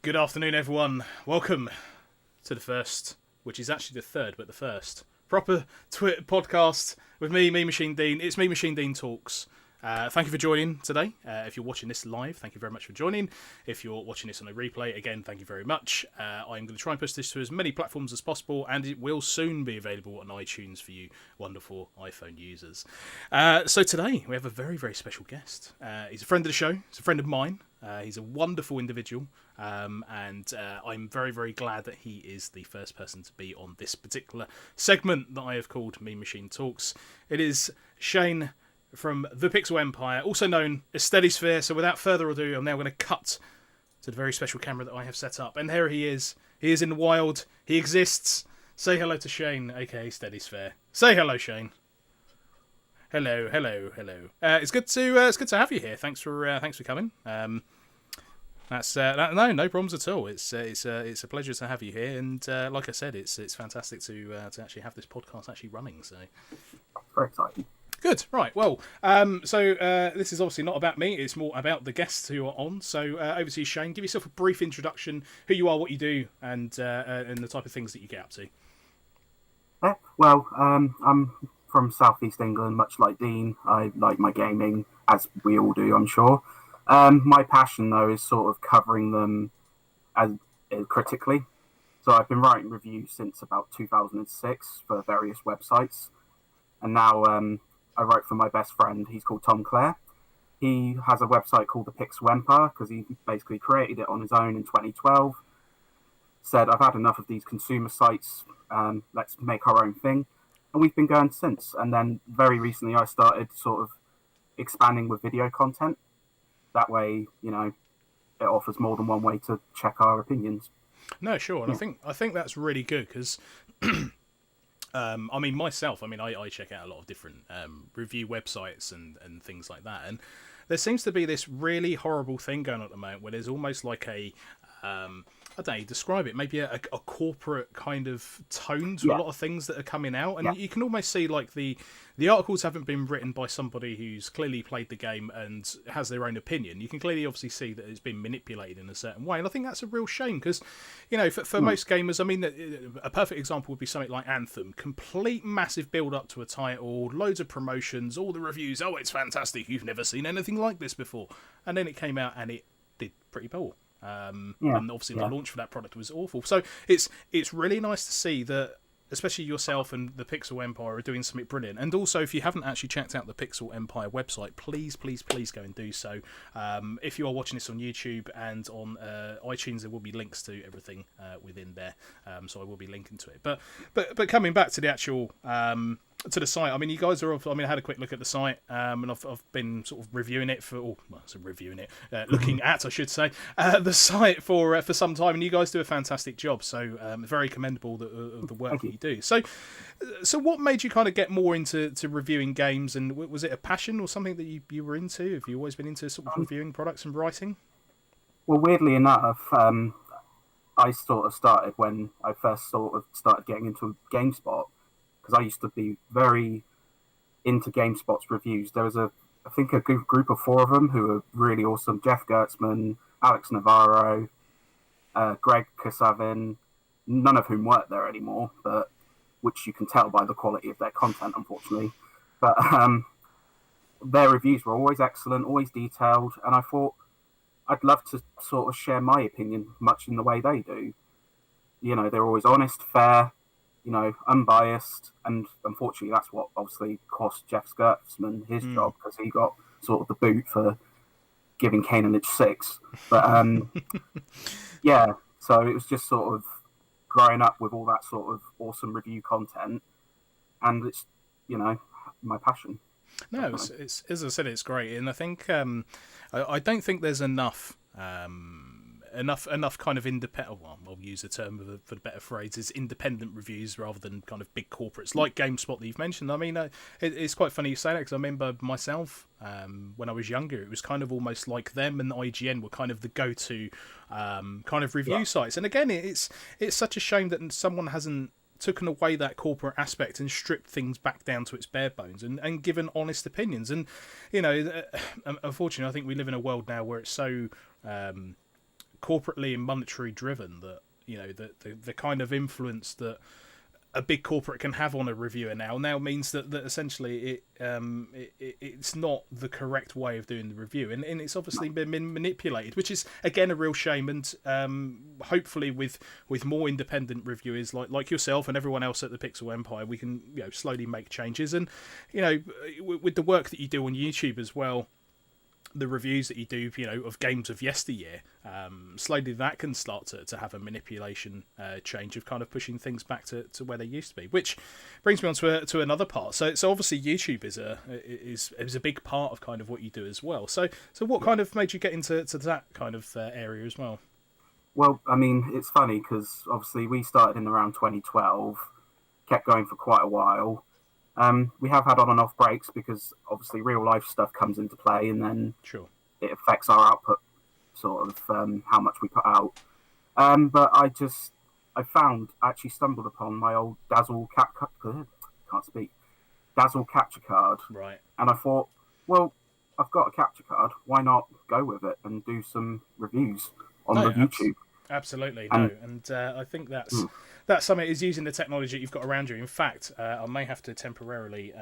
Good afternoon, everyone. Welcome to the first, which is actually the third, but the first proper podcast with me, Machine Dean. It's Me Machine Dean Talks. Thank you for joining today. If you're watching this live, thank you very much for joining. If you're watching this on a replay, again, thank you very much. I'm going to try and push this to as many platforms as possible, and it will soon be available on iTunes for you wonderful iPhone users. So today, we have a very, very special guest. He's a friend of the show. He's a friend of mine. He's a wonderful individual, and I'm very, very glad that he is the first person to be on this particular segment that I have called Me Machine Talks. It is Shane from the Pixel Empire, also known as SteadySphere. So without further ado, I'm now going to cut to the very special camera that I have set up. And here he is. He is in the wild. He exists. Say hello to Shane, aka SteadySphere. Say hello, Shane. Hello. It's good to have you here. Thanks for coming. That's no problems at all. It's a pleasure to have you here, and like I said, it's fantastic to actually have this podcast actually running. So very exciting. Good, right. Well, so this is obviously not about me. It's more about the guests who are on. So over to you, Shane. Give yourself a brief introduction, who you are, what you do, and the type of things that you get up to. Well, I'm from Southeast England, much like Dean. I like my gaming, as we all do, I'm sure. My passion, though, is sort of covering them critically. So I've been writing reviews since about 2006 for various websites. And now I write for my best friend. He's called Tom Clare. He has a website called the Pixel Empire because he basically created it on his own in 2012. Said, I've had enough of these consumer sites. Let's make our own thing. And we've been going since. And then very recently I started sort of expanding with video content. That way, it offers more than one way to check our opinions. No, sure. And yeah. I think that's really good because I check out a lot of different review websites and things like that. And there seems to be this really horrible thing going on at the moment where there's almost like a, I don't know, describe it, maybe a corporate kind of tone to a lot of things that are coming out. And you can almost see like the articles haven't been written by somebody who's clearly played the game and has their own opinion. You can clearly obviously see that it's been manipulated in a certain way. And I think that's a real shame because, for most gamers, I mean, a perfect example would be something like Anthem. Complete massive build up to a title, loads of promotions, all the reviews. Oh, it's fantastic. You've never seen anything like this before. And then it came out and it did pretty poor. And obviously the launch for that product was awful. So it's really nice to see that especially yourself and the Pixel Empire are doing something brilliant. And also, if you haven't actually checked out the Pixel Empire website, please go and do so. If you are watching this on YouTube and on iTunes, there will be links to everything within there. So I will be linking to it. But coming back to the actual to the site, I mean, you guys are. I had a quick look at the site, and I've been sort of reviewing it looking at, I should say, the site for some time, and you guys do a fantastic job. So very commendable of the work that you do. So what made you kind of get more into reviewing games, and was it a passion or something that you were into? Have you always been into sort of reviewing products and writing? Well, weirdly enough, I sort of started when I first sort of started getting into GameSpot. Because I used to be very into GameSpot's reviews. There was I think a group of 4 of them who were really awesome. Jeff Gertzman, Alex Navarro, Greg Kasavin, none of whom work there anymore, but which you can tell by the quality of their content, unfortunately. But their reviews were always excellent, always detailed, and I thought I'd love to sort of share my opinion much in the way they do. They're always honest, fair, unbiased, and unfortunately that's what obviously cost Jeff Gertzman his job, because he got sort of the boot for giving Kane and Lynch 6. But so it was just sort of growing up with all that sort of awesome review content, and it's my passion. No, it's as I said, it's great, and I think I don't think there's enough kind of independent. Well, I'll use a term for the better phrase is independent reviews rather than kind of big corporates like GameSpot that you've mentioned. I mean, it's quite funny you say that because I remember myself when I was younger, it was kind of almost like them and IGN were kind of the go-to kind of review sites. And again, it's such a shame that someone hasn't taken away that corporate aspect and stripped things back down to its bare bones and given honest opinions. And unfortunately, I think we live in a world now where it's so corporately and monetary driven that the kind of influence that a big corporate can have on a reviewer now means that essentially it's not the correct way of doing the review, and it's obviously been manipulated, which is again a real shame. And hopefully with more independent reviewers like yourself and everyone else at the Pixel Empire, we can slowly make changes. And with the work that you do on YouTube as well, the reviews that you do, of games of yesteryear, slowly that can start to have a manipulation change of kind of pushing things back to where they used to be. Which brings me on to another part. So obviously YouTube is a big part of kind of what you do as well. So what kind of made you get into that kind of area as well? Well, I mean, it's funny because obviously we started in around 2012, kept going for quite a while. We have had on and off breaks because obviously real life stuff comes into play, and then Sure. it affects our output, sort of how much we put out. But I actually stumbled upon my old Dazzle capture card, Right. and I thought, well, I've got a capture card. Why not go with it and do some reviews on the YouTube? Absolutely, no, and I think that's something is using the technology that you've got around you. In fact, I may have to temporarily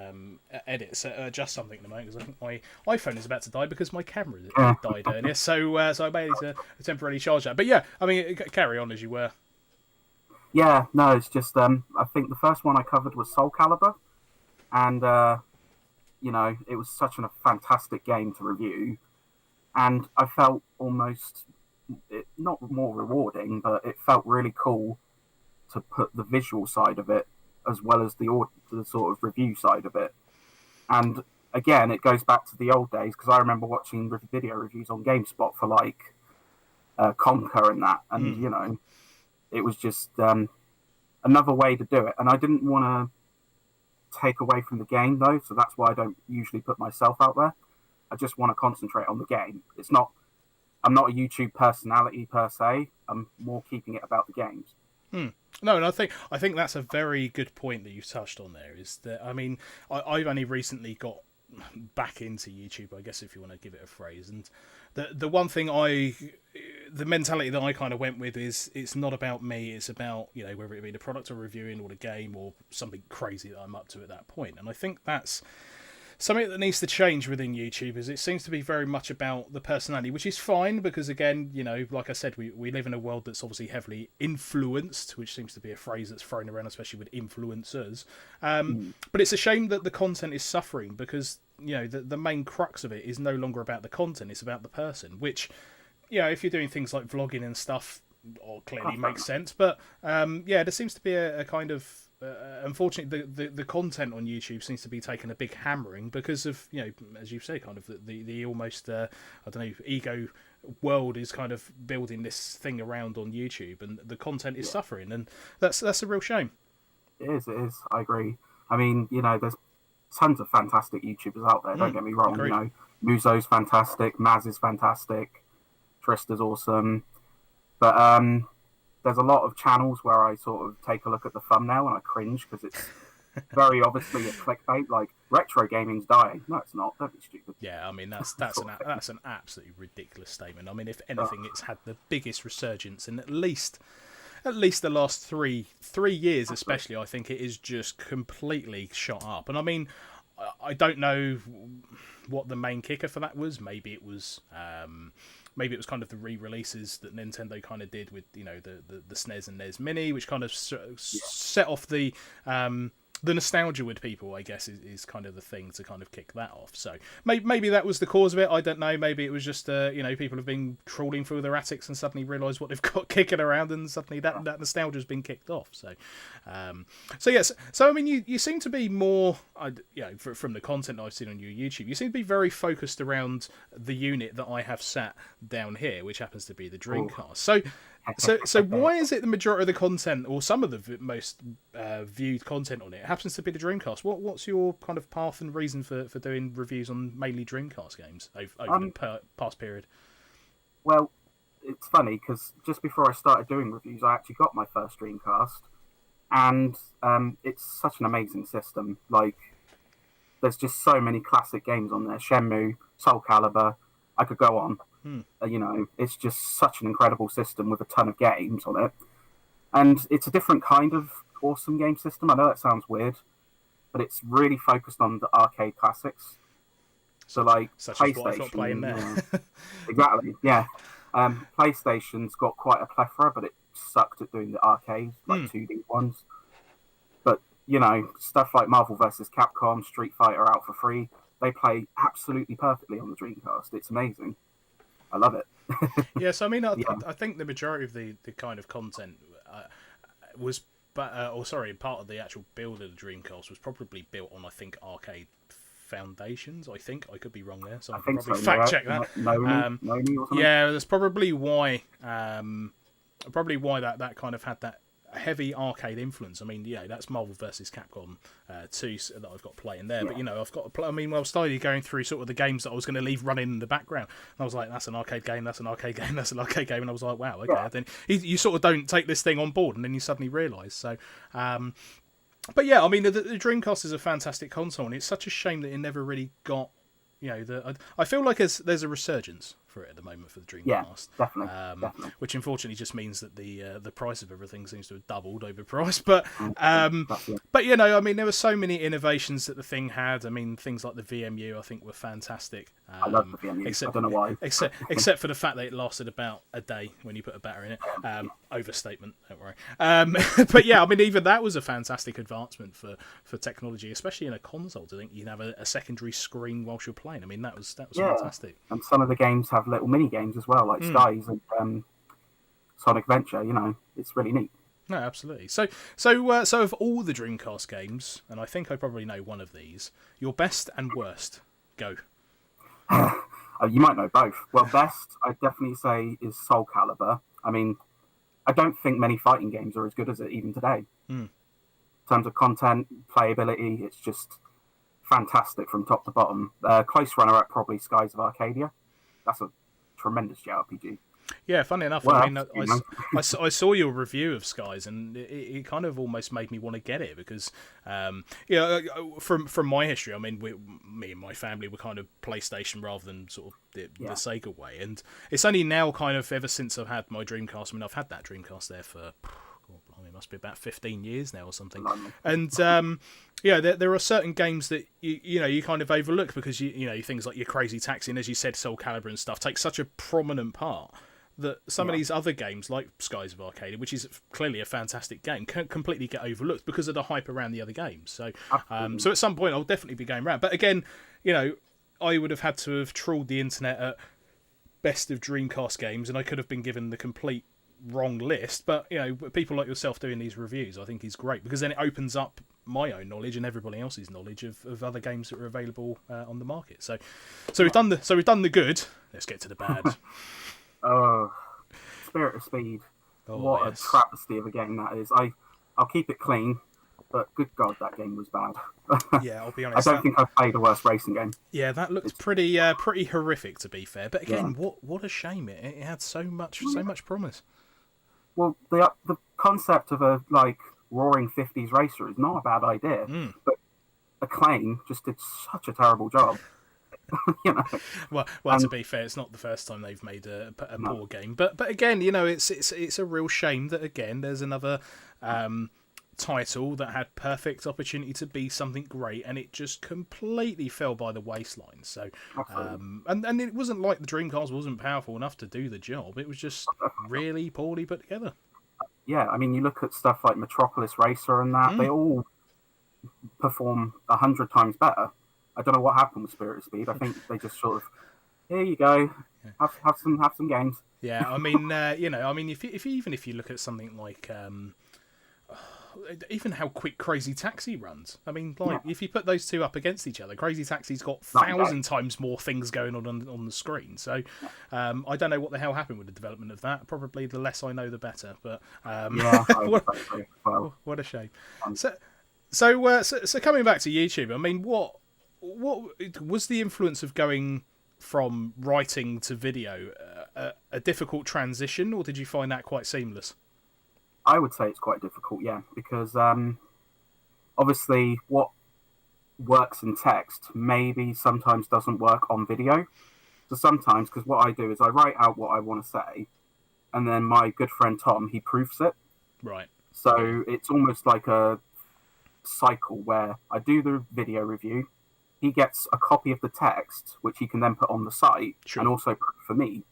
adjust something in a moment because I think my iPhone is about to die because my camera died earlier. So I may need to temporarily charge that. But yeah, I mean, carry on as you were. Yeah, no, it's just I think the first one I covered was Soul Calibur, and it was such a fantastic game to review, and I felt almost not more rewarding, but it felt really cool to put the visual side of it as well as the sort of review side of it. And again, it goes back to the old days because I remember watching video reviews on GameSpot for like Conquer and that, and it was just another way to do it. And I didn't want to take away from the game though, so that's why I don't usually put myself out there. I just want to concentrate on the game. I'm not a YouTube personality per se. I'm more keeping it about the games. No, and I think that's a very good point that you touched on there. Is that, I mean, I've only recently got back into YouTube, I guess, if you want to give it a phrase. And the one thing the mentality that I kind of went with is it's not about me. It's about whether it be the product I'm reviewing or the game or something crazy that I'm up to at that point. And I think that's something that needs to change within YouTube. Is it seems to be very much about the personality, which is fine because again, like I said, we live in a world that's obviously heavily influenced, which seems to be a phrase that's thrown around, especially with influencers. But it's a shame that the content is suffering because the main crux of it is no longer about the content; it's about the person. Which, if you're doing things like vlogging and stuff, clearly makes sense. But there seems to be a kind of unfortunately, the content on YouTube seems to be taking a big hammering because of as you say, kind of the almost I don't know, ego world is kind of building this thing around on YouTube, and the content is suffering, and that's a real shame. It is. I agree. I mean, there's tons of fantastic YouTubers out there. Don't get me wrong. Agreed. Muzo's fantastic, Maz is fantastic, Trista's awesome, but there's a lot of channels where I sort of take a look at the thumbnail and I cringe because it's very obviously a clickbait, like retro gaming's dying. No, it's not. Don't be stupid. Yeah, I mean that's an absolutely ridiculous statement. I mean, if anything, it's had the biggest resurgence in at least the last three years, especially. I think it is just completely shot up. And I mean, I don't know what the main kicker for that was. Maybe it was kind of the re-releases that Nintendo kind of did with the SNES and NES Mini, which kind of set off the nostalgia with people, I guess, is kind of the thing to kind of kick that off. So maybe that was the cause of it. I don't know. Maybe it was just people have been trawling through their attics and suddenly realised what they've got kicking around, and suddenly that nostalgia has been kicked off. So yes. So I mean, you seem to be more, from the content I've seen on your YouTube, you seem to be very focused around the unit that I have sat down here, which happens to be the Dreamcast. So why is it the majority of the content, or some of the most viewed content on it, happens to be the Dreamcast? What's your kind of path and reason for doing reviews on mainly Dreamcast games over the past period? Well, it's funny because just before I started doing reviews, I actually got my first Dreamcast, and it's such an amazing system. Like, there's just so many classic games on there: Shenmue, Soul Calibur. I could go on. Hmm. It's just such an incredible system with a ton of games on it. And it's a different kind of awesome game system. I know that sounds weird, but it's really focused on the arcade classics. So like Such as what I've got playing there. PlayStation, exactly, yeah. PlayStation's got quite a plethora, but it sucked at doing the arcade, like 2D ones. But stuff like Marvel vs. Capcom, Street Fighter out for free. They play absolutely perfectly on the Dreamcast. It's amazing. I love it. Yes, I mean, Yeah. I think the majority of the kind of content was, part of the actual build of the Dreamcast was probably built on, I think, arcade foundations. I think I could be wrong there, so I can probably fact check that. Noni or something? Yeah, that's probably why. That kind of had that heavy arcade influence. I mean, that's Marvel vs. Capcom 2 that I've got playing there. Yeah. But I've got to play. I mean, I started going through sort of the games that I was going to leave running in the background, and I was like, "That's an arcade game. That's an arcade game. That's an arcade game." And I was like, "Wow, okay." Yeah. Then you sort of don't take this thing on board, and then you suddenly realise. So, but yeah, I mean, the Dreamcast is a fantastic console, and it's such a shame that it never really got. I feel like there's a resurgence for it at the moment for the Dreamcast. Yeah, definitely. Which unfortunately just means that the price of everything seems to have doubled over price. But I mean, there were so many innovations that the thing had. I mean, things like the VMU, I think, were fantastic. I love the VMU. I don't know why. Except for the fact that it lasted about a day when you put a battery in it. Overstatement, don't worry. But yeah, I mean, even that was a fantastic advancement for technology, especially in a console. To think you can have a secondary screen whilst you're playing. I mean, that was fantastic. And some of the games have little mini games as well, like Skies and Sonic Adventure. It's really neat. No, absolutely. So of all the Dreamcast games, and I think I probably know one of these, your best and worst. Go. You might know both. Well, best, I'd definitely say, is Soul Calibur. I mean, I don't think many fighting games are as good as it even today. In terms of content, playability, it's just fantastic from top to bottom. Close runner-up, probably Skies of Arcadia. That's a tremendous JRPG. Yeah, funny enough, I mean, I saw your review of Skies, and it kind of almost made me want to get it because, from my history, I mean, me and my family were kind of PlayStation rather than sort of the Sega way, and it's only now kind of ever since I've had my Dreamcast. I mean, I've had that Dreamcast there for, it must be about 15 years now or something, and there are certain games that you kind of overlook because things like your Crazy Taxi and, as you said, Soul Calibur and stuff take such a prominent part that some of these other games like Skies of Arcadia, which is clearly a fantastic game, can completely get overlooked because of the hype around the other games. So at some point I'll definitely be going around, but again, I would have had to have trawled the internet at best of Dreamcast games, and I could have been given the complete wrong list. But people like yourself doing these reviews, I think, is great because then it opens up my own knowledge and everybody else's knowledge of other games that are available on the market. So we've done the good. Let's get to the bad. Oh, Spirit of Speed. What a travesty of a game that is. I'll keep it clean, but good God, that game was bad. Yeah, I'll be honest. I don't think I've played a worse racing game. Yeah, that looks pretty horrific, to be fair. But again, what a shame. It had so much promise. Well, the concept of a roaring 50s racer is not a bad idea, but Acclaim just did such a terrible job. Well, to be fair, it's not the first time they've made a poor game, but again, it's a real shame that again there's another title that had perfect opportunity to be something great, and it just completely fell by the wayside. So, and it wasn't like the Dreamcast wasn't powerful enough to do the job; it was just really poorly put together. Yeah, I mean, you look at stuff like Metropolis Racer and that; they all perform 100 times better. I don't know what happened with Spirit of Speed. I think they just sort of, here you go, have some games. Yeah, I mean, if you look at something like, even how quick Crazy Taxi runs. I mean, if you put those two up against each other, Crazy Taxi's got 1,000 times more things going on the screen. So, I don't know what the hell happened with the development of that. Probably the less I know, the better. But what a shame. So coming back to YouTube, I mean, what was the influence of going from writing to video a difficult transition, or did you find that quite seamless? I would say it's quite difficult, yeah, because obviously what works in text maybe sometimes doesn't work on video. So sometimes, because what I do is I write out what I want to say, and then my good friend Tom, he proofs it. Right. So it's almost like a cycle where I do the video review, he gets a copy of the text, which he can then put on the site Sure. and also for me.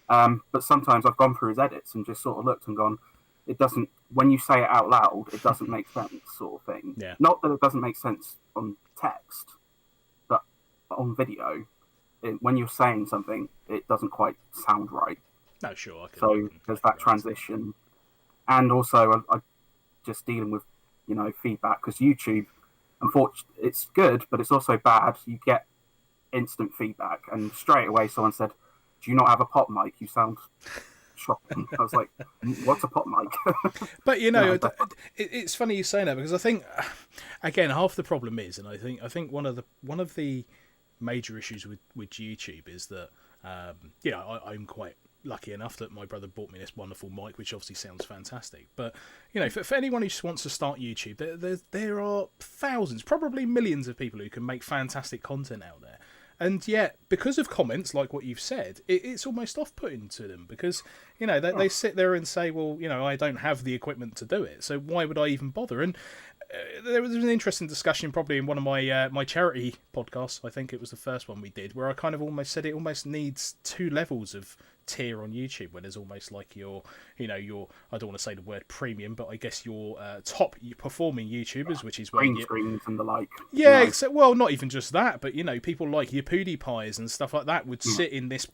But sometimes I've gone through his edits and just sort of looked and gone, it doesn't, when you say it out loud, it doesn't make sense, sort of thing. Yeah. Not that it doesn't make sense on text, but on video, when you're saying something, it doesn't quite sound right. No, sure. So there's that transition. And also, I just dealing with, feedback, because YouTube, unfortunately, it's good, but it's also bad. You get instant feedback, and straight away someone said, "Do you not have a pop mic? You sound shocking." I was like, "What's a pop mic?" But it's funny you say that, because I think, again, half the problem is, and I think one of the major issues with YouTube is that I'm quite lucky enough that my brother bought me this wonderful mic, which obviously sounds fantastic. But for anyone who just wants to start YouTube, there are thousands, probably millions of people who can make fantastic content out there. And yet, because of comments like what you've said, it's almost off-putting to them, because they sit there and say, well, I don't have the equipment to do it, so why would I even bother? And there was an interesting discussion probably in one of my charity podcasts. I think it was the first one we did, where I kind of almost said it almost needs two levels of tier on YouTube, where there's almost like your I don't want to say the word premium, but I guess your top performing YouTubers, which is where green screens and the like. Yeah, except, well, not even just that, but people like your PewDiePies and stuff like that would sit in this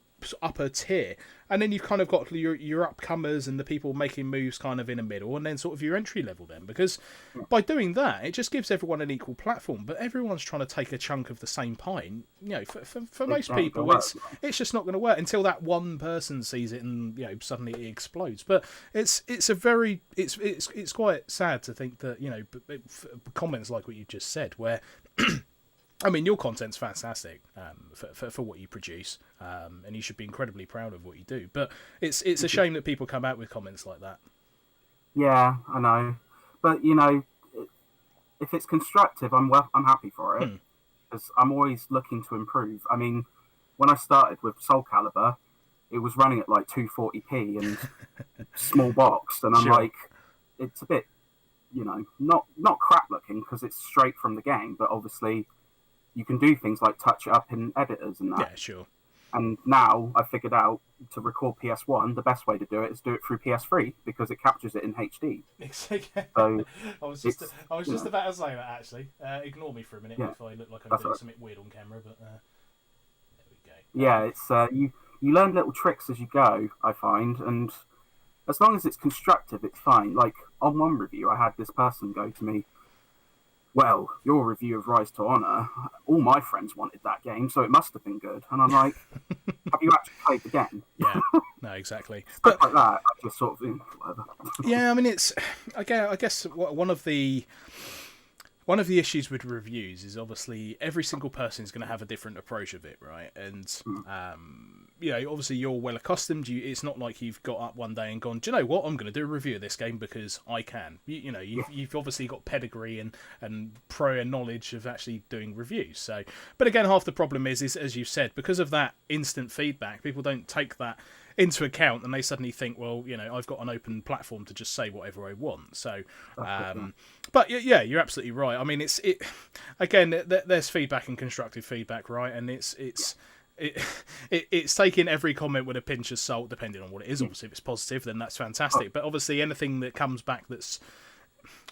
upper tier, and then you've kind of got your upcomers and the people making moves kind of in the middle, and then sort of your entry level then, because by doing that it just gives everyone an equal platform, but everyone's trying to take a chunk of the same pie. For most people it's just not going to work until that one person sees it and suddenly it explodes. But it's quite sad to think that comments like what you just said, where I mean, your content's fantastic for what you produce, and you should be incredibly proud of what you do. But it's a shame that people come out with comments like that. Yeah, I know, but if it's constructive, I'm happy for it, because I'm always looking to improve. I mean, when I started with Soul Calibur, it was running at like 240p and small box, and I'm like, it's a bit, not crap looking because it's straight from the game, but obviously you can do things like touch it up in editors and that. Yeah, sure. And now I figured out to record PS1, the best way to do it is do it through PS3, because it captures it in HD. So I was just about to say that, actually. Ignore me for a minute if I look like I'm doing something weird on camera, but there we go. Yeah, it's you learn little tricks as you go, I find, and as long as it's constructive, it's fine. Like on one review, I had this person go to me, "Well, your review of Rise to Honor, all my friends wanted that game, so it must have been good." And I'm like, have you actually played the game? Yeah, no, exactly. Stuff like that, I just sort of, whatever. Yeah, I mean, it's, again, I guess one of the issues with reviews is obviously every single person is going to have a different approach of it, right? And obviously you're well accustomed. It's not like you've got up one day and gone, "Do you know what? I'm going to do a review of this game because I can." You've obviously got pedigree and prior knowledge of actually doing reviews. So, but again, half the problem is as you said, because of that instant feedback, people don't take that into account, and they suddenly think, well, I've got an open platform to just say whatever I want. So, but yeah, you're absolutely right. I mean, again, there's feedback and constructive feedback, right? And it's taking every comment with a pinch of salt, depending on what it is. Obviously, if it's positive, then that's fantastic. But obviously, anything that comes back that's,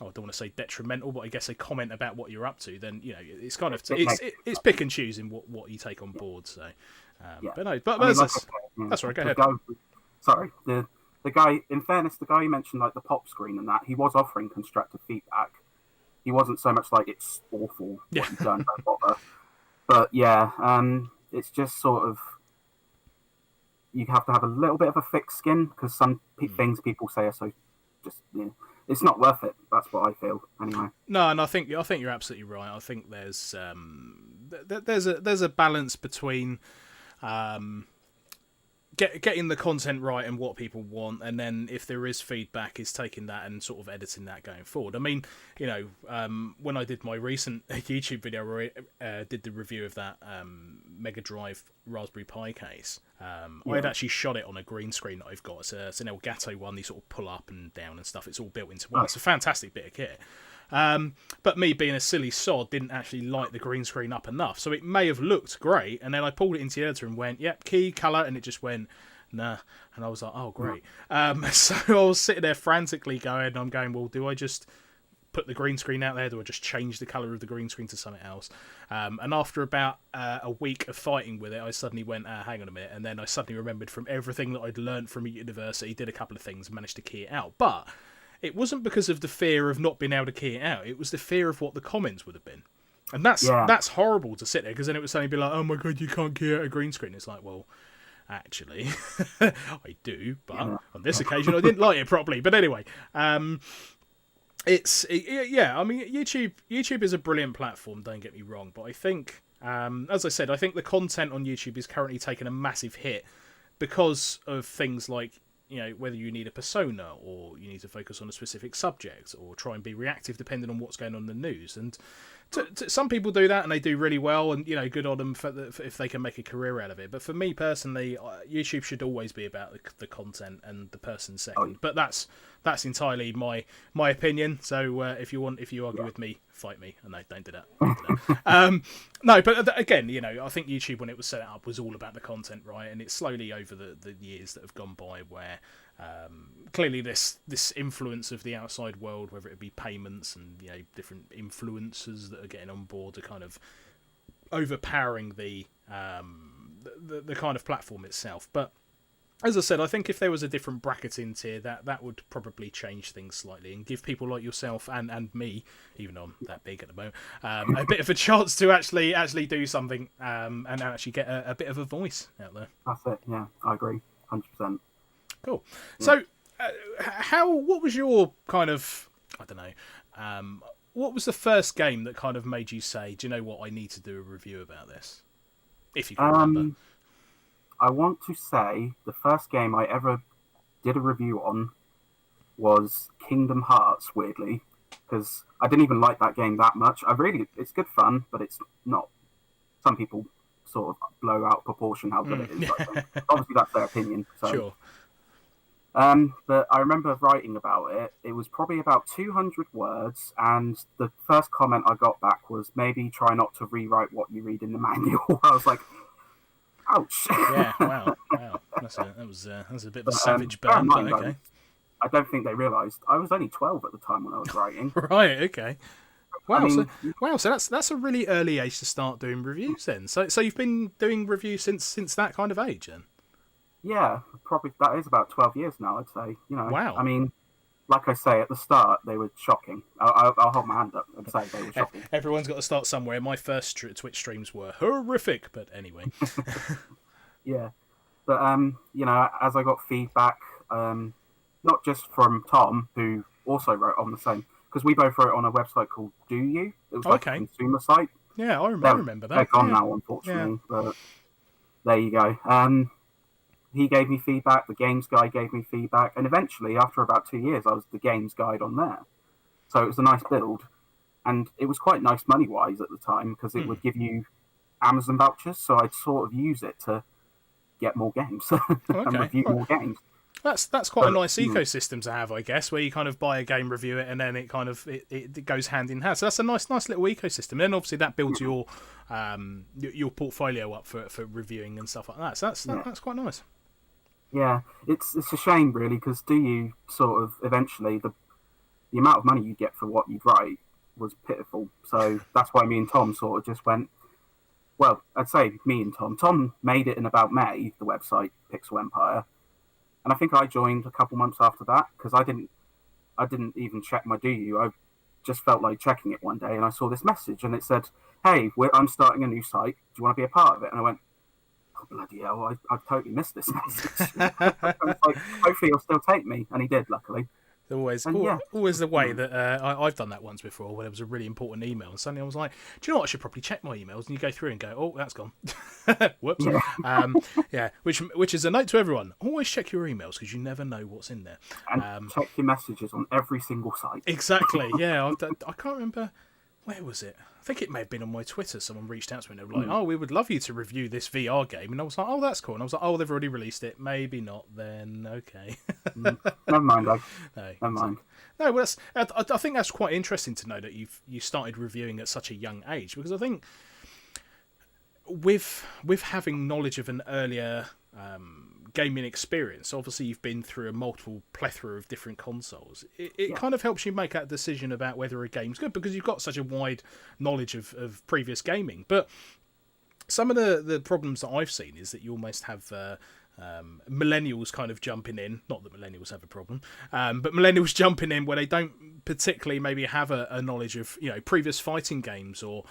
I don't want to say detrimental, but I guess a comment about what you're up to, then it's kind of it's pick and choosing what you take on board. So. But no, but I mean, that's right. Go ahead. Sorry, the guy. In fairness, the guy you mentioned, like the pop screen and that, he was offering constructive feedback. He wasn't so much like it's awful what you've done, don't bother. But yeah, it's just sort of you have to have a little bit of a thick skin, because some things people say are so just it's not worth it. That's what I feel anyway. No, and I think you're absolutely right. I think there's a balance between getting the content right and what people want, and then if there is feedback, is taking that and sort of editing that going forward. I mean, when I did my recent YouTube video where I did the review of that Mega Drive Raspberry Pi case, I had actually shot it on a green screen that I've got. It's an Elgato one. They sort of pull up and down and stuff. It's all built into one. It's a fantastic bit of kit. But me being a silly sod didn't actually light the green screen up enough, so it may have looked great, and then I pulled it into the editor and went, yep, key, colour, and it just went, nah, and I was like, oh great. So I was sitting there frantically I'm going, well, do I just put the green screen out there? Do I just change the colour of the green screen to something else? And after about a week of fighting with it, I suddenly went, hang on a minute, and then I suddenly remembered from everything that I'd learned from university, did a couple of things, managed to key it out, but it wasn't because of the fear of not being able to key it out. It was the fear of what the comments would have been. And that's horrible to sit there, because then it would suddenly be like, oh my god, you can't key out a green screen. It's like, well, actually, I do, but on this occasion I didn't light it properly. But anyway, I mean, YouTube is a brilliant platform, don't get me wrong, but I think, as I said, I think the content on YouTube is currently taking a massive hit because of things like, whether you need a persona or you need to focus on a specific subject or try and be reactive depending on what's going on in the news. And some people do that and they do really well, and good on them if they can make a career out of it. But for me personally, YouTube should always be about the content and the person second. But that's entirely my opinion. So if you argue with me, fight me. No, don't do that. No, but again, I think YouTube, when it was set up, was all about the content, right? And it's slowly over the years that have gone by where clearly this influence of the outside world, whether it be payments and different influencers that are getting on board, are kind of overpowering the kind of platform itself. But as I said, I think if there was a different bracketing tier, that would probably change things slightly and give people like yourself and me, even though I'm that big at the moment, a bit of a chance to actually do something and actually get a bit of a voice out there. That's it. Yeah, I agree, 100%. Cool. So, what was your kind of, I don't know, what was the first game that kind of made you say, do you know what, I need to do a review about this? If you can remember. I want to say the first game I ever did a review on was Kingdom Hearts, weirdly, because I didn't even like that game that much. It's good fun, but it's not. Some people sort of blow out proportion how good it is. Obviously, that's their opinion. So. Sure. But I remember writing about it. It was probably about 200 words, and the first comment I got back was, maybe try not to rewrite what you read in the manual. I was like, ouch. Yeah, wow. That was a bit of a savage burn, but okay. I don't think they realised I was only 12 at the time when I was writing. Right, okay. Wow, so that's a really early age to start doing reviews then. So you've been doing reviews since that kind of age then? Yeah, probably that is about 12 years now, I'd say. Wow. I mean, like I say, at the start, they were shocking. I'll hold my hand up and say they were shocking. Everyone's got to start somewhere. My first Twitch streams were horrific, but anyway. Yeah. But, as I got feedback, not just from Tom, who also wrote on the same, because we both wrote on a website called Do You? It was like a consumer site. Yeah, I remember that. They're gone now, unfortunately. Yeah. But there you go. He gave me feedback, the games guy gave me feedback, and eventually, after about 2 years, I was the games guide on there. So it was a nice build, and it was quite nice money-wise at the time, because it would give you Amazon vouchers, so I'd sort of use it to get more games and review more games. That's quite a nice ecosystem to have, I guess, where you kind of buy a game, review it, and then it kind of it goes hand in hand. So that's a nice little ecosystem. And then obviously that builds your portfolio up for reviewing and stuff like that. So that's quite nice. Yeah, it's a shame really, because Do You sort of eventually the amount of money you get for what you'd write was pitiful. So that's why me and Tom sort of just went. Well, I'd say me and Tom. Tom made it in about May, the website Pixel Empire. And I think I joined a couple months after that, because I didn't even check my Do You. I just felt like checking it one day, and I saw this message, and it said, "Hey, I'm starting a new site. Do you want to be a part of it?" And I went, "Oh bloody hell! I've totally missed this message." I was like, hopefully he'll still take me, and he did, luckily. Always, And yeah, always the way that I've done that once before, when there was a really important email, and suddenly I was like, "Do you know what? I should probably check my emails." And you go through and go, "Oh, that's gone." Whoops. yeah, Yeah, which is a note to everyone: always check your emails because you never know what's in there. and check your messages on every single site. Exactly. Yeah, I can't remember. Where was it? I think it may have been on my Twitter. Someone reached out to me and they were like, "Oh, we would love you to review this VR game." And I was like, "Oh, that's cool." And I was like, "Oh, they've already released it. Maybe not then. Okay." Never mind, though. No, Never mind. no, well, I think that's quite interesting to know that you started reviewing at such a young age, because I think with having knowledge of an earlier gaming experience, obviously you've been through a multiple plethora of different consoles. It kind of helps you make that decision about whether a game's good, because you've got such a wide knowledge of previous gaming. But some of the problems that I've seen is that you almost have millennials kind of jumping in. Not that millennials have a problem, but millennials jumping in where they don't particularly maybe have a knowledge of, you know, previous fighting games or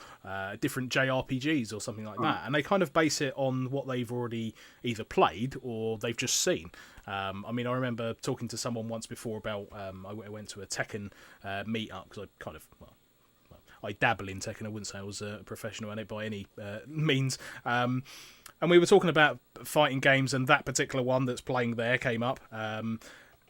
different JRPGs or something like that, and they kind of base it on what they've already either played or they've just seen. I mean, I remember talking to someone once before about I went to a Tekken meet-up, because I kind of, I dabble in Tekken. I wouldn't say I was a professional at it by any means. And we were talking about fighting games, and that particular one that's playing there came up.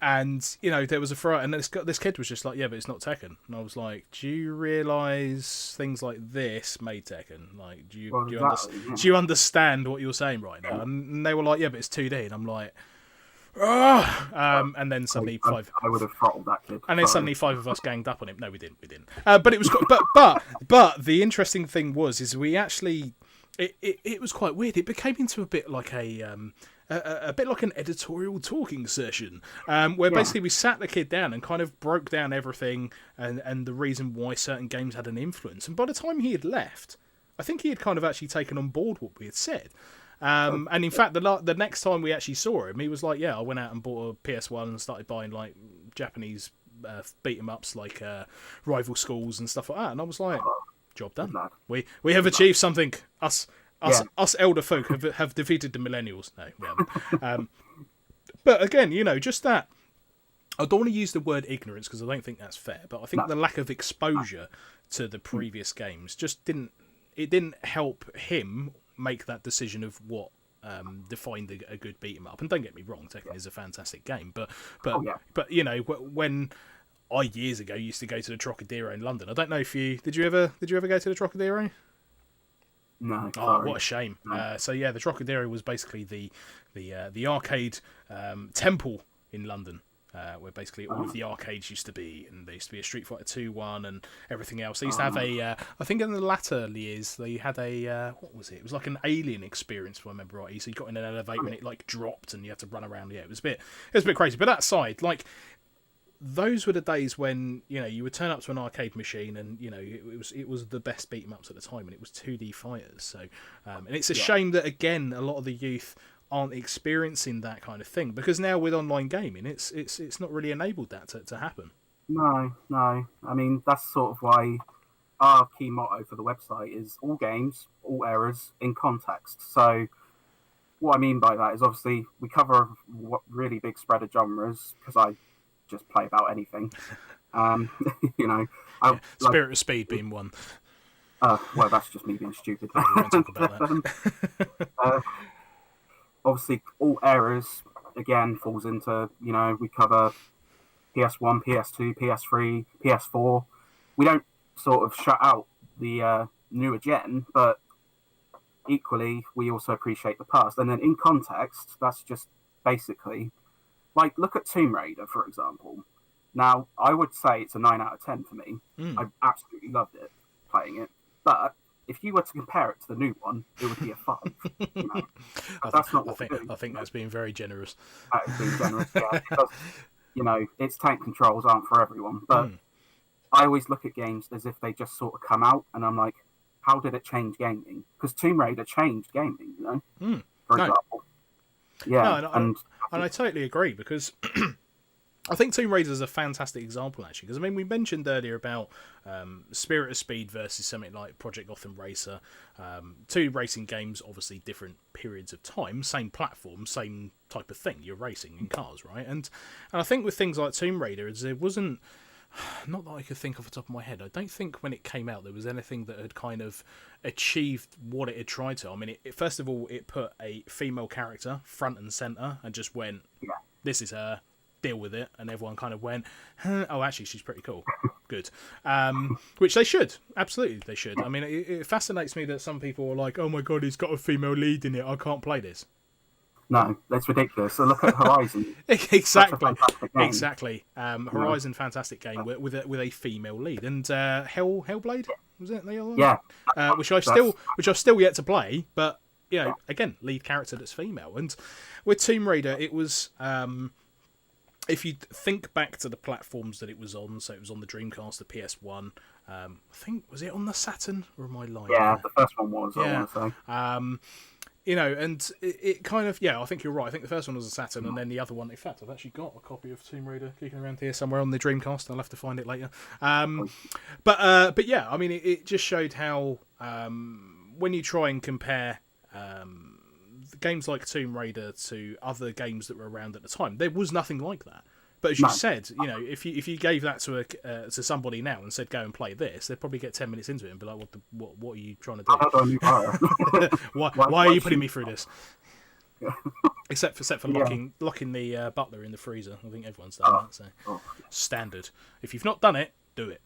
And, you know, there was a throw, and this kid was just like, "Yeah, but it's not Tekken." And I was like, "Do you realise things like this made Tekken? Like, do you understand what you're saying right now?" And they were like, "Yeah, but it's 2D." And I'm like, and then suddenly I would have throttled that kid. and then suddenly 5 of us ganged up on him. No, we didn't. But it was, but the interesting thing is we actually, it was quite weird. It became into a bit like a bit like an editorial talking session, where basically we sat the kid down and kind of broke down everything and the reason why certain games had an influence. And by the time he had left, I think he had kind of actually taken on board what we had said. And in fact, the next time we actually saw him, he was like, "Yeah, I went out and bought a PS1 and started buying like Japanese beat 'em ups, like Rival Schools and stuff like that." And I was like, "Job done. We have achieved something. Us elder folk have defeated the millennials." No, we haven't. But again, you know, just that. I don't want to use the word ignorance because I don't think that's fair. But I think the lack of exposure to the previous games just didn't help him make that decision of what defined a good beat 'em up. And don't get me wrong, Tekken is a fantastic game, but you know, when I years ago used to go to the Trocadero in London. I don't know if did you ever go to the Trocadero? No. Oh, what a shame. No. So yeah, the Trocadero was basically the arcade temple in London. Where basically all of the arcades used to be, and there used to be a Street Fighter 2 one and everything else. They used to have I think in the latter years, they had what was it? It was like an Alien experience, if I remember right. So you got in an elevator and it like dropped and you had to run around. Yeah, it was a bit crazy. But that side, like, those were the days when, you know, you would turn up to an arcade machine and, you know, it was the best beat 'em ups at the time, and it was 2D fighters. So, and it's a shame that, again, a lot of the youth aren't experiencing that kind of thing, because now with online gaming, it's not really enabled that to happen. No. I mean, that's sort of why our key motto for the website is all games, all errors in context. So what I mean by that is, obviously we cover a really big spread of genres, because I just play about anything. You know, Spirit of Speed being one. Well, that's just me being stupid. We won't talk about that. Obviously, all errors again falls into, you know, we cover PS1, PS2, PS3, PS4. We don't sort of shut out the newer gen, but equally we also appreciate the past. And then in context, that's just basically, like, look at Tomb Raider, for example. Now, I would say it's a 9 out of 10 for me. I absolutely loved it, playing it. But if you were to compare it to the new one, it would be a 5. You know? I think that's being very generous. That is being generous, yeah. Because, you know, its tank controls aren't for everyone. But I always look at games as if they just sort of come out, and I'm like, how did it change gaming? Because Tomb Raider changed gaming, you know, for example. Yeah, and I totally agree, because I think Tomb Raider is a fantastic example, actually, because I mean, we mentioned earlier about Spirit of Speed versus something like Project Gotham Racer. Two racing games, obviously different periods of time, same platform, same type of thing. You're racing in cars, right? And I think with things like Tomb Raider, there wasn't, not that I could think off the top of my head, I don't think when it came out there was anything that had kind of achieved what it had tried to. I mean, first of all, it put a female character front and centre and just went, this is her, deal with it, and everyone kind of went, huh, oh, actually, she's pretty cool. Good. Which they should. Absolutely, they should. I mean, it fascinates me that some people are like, oh my god, he's got a female lead in it, I can't play this. No, that's ridiculous. So look at Horizon. Exactly. Horizon, fantastic game with a female lead, and Hellblade, was it the other one? Yeah. Which I've still yet to play, but you know, again, lead character that's female. And with Tomb Raider, it was if you think back to the platforms that it was on, so it was on the Dreamcast, the PS1. I think, was it on the Saturn, or am I lying? Yeah, the first one was. Yeah. I want to say. You know, and it kind of, yeah, I think you're right. I think the first one was a Saturn, and then the other one, in fact, I've actually got a copy of Tomb Raider kicking around here somewhere on the Dreamcast. I'll have to find it later. But yeah, I mean, it just showed how when you try and compare games like Tomb Raider to other games that were around at the time, there was nothing like that. But as you said, you know, if you gave that to somebody now and said go and play this, they'd probably get 10 minutes into it and be like, what are you trying to do? Why are you putting me through this? Except for locking the butler in the freezer. I think everyone's done that. So standard. If you've not done it, do it.